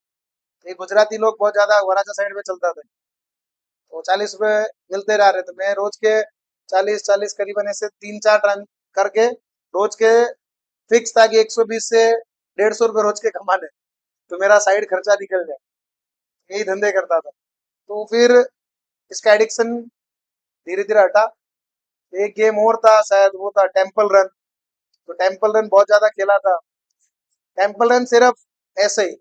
ये गुजराती लोग बहुत ज्यादा वराजा साइड में चलता था। तो 40 रुपए मिलते रह रहे थे। मैं रोज के 40 40 करीबन ऐसे 3 4 ट्रांस करके, रोज के फिक्स था कि 120 से 150 रुपए रोज के कमाने, तो मेरा साइड खर्चा निकल जाए। यही धंधे करता था। तो फिर इसका एडिक्शन धीरे धीरे हटा। एक गेम और था शायद, वो था टेम्पल रन। तो टेम्पल रन बहुत ज्यादा खेला था। टेम्पल रन सिर्फ ऐसे ही,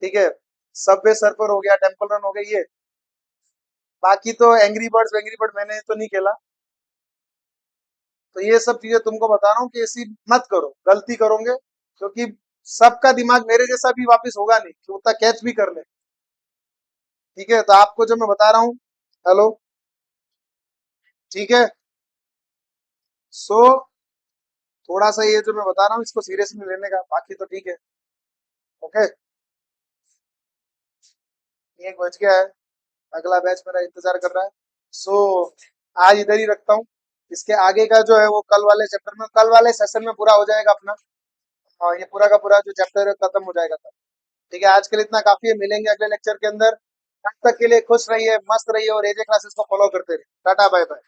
ठीक है, सबवे सर्फर हो गया, टेम्पल रन हो गया ये। बाकी तो एंग्री बर्ड्स वेंग्री बर्ड मैंने तो नहीं खेला। तो ये सब चीजें तुमको बता रहा हूँ कि ऐसी मत करो, गलती करोगे, क्योंकि सबका दिमाग मेरे जैसा भी वापस होगा नहीं कि उतना कैच भी कर ले, ठीक है। तो आपको जो मैं बता रहा हूँ, हेलो, ठीक है। सो थोड़ा सा ये जो मैं बता रहा हूँ इसको सीरियसली लेने का, बाकी तो ठीक है। ओके, एक बज गया है, अगला बैच मेरा इंतजार कर रहा है। सो आज इधर ही रखता हूँ। इसके आगे का जो है वो कल वाले चैप्टर में, कल वाले सेशन में पूरा हो जाएगा अपना। ये पूरा का पूरा जो चैप्टर है खत्म हो जाएगा कल। ठीक है, आज के लिए इतना काफी है, मिलेंगे अगले लेक्चर के अंदर। तब तक के लिए खुश रहिए, मस्त रहिए और एजे क्लासेस को फॉलो करते रहिए। Tata bye bye.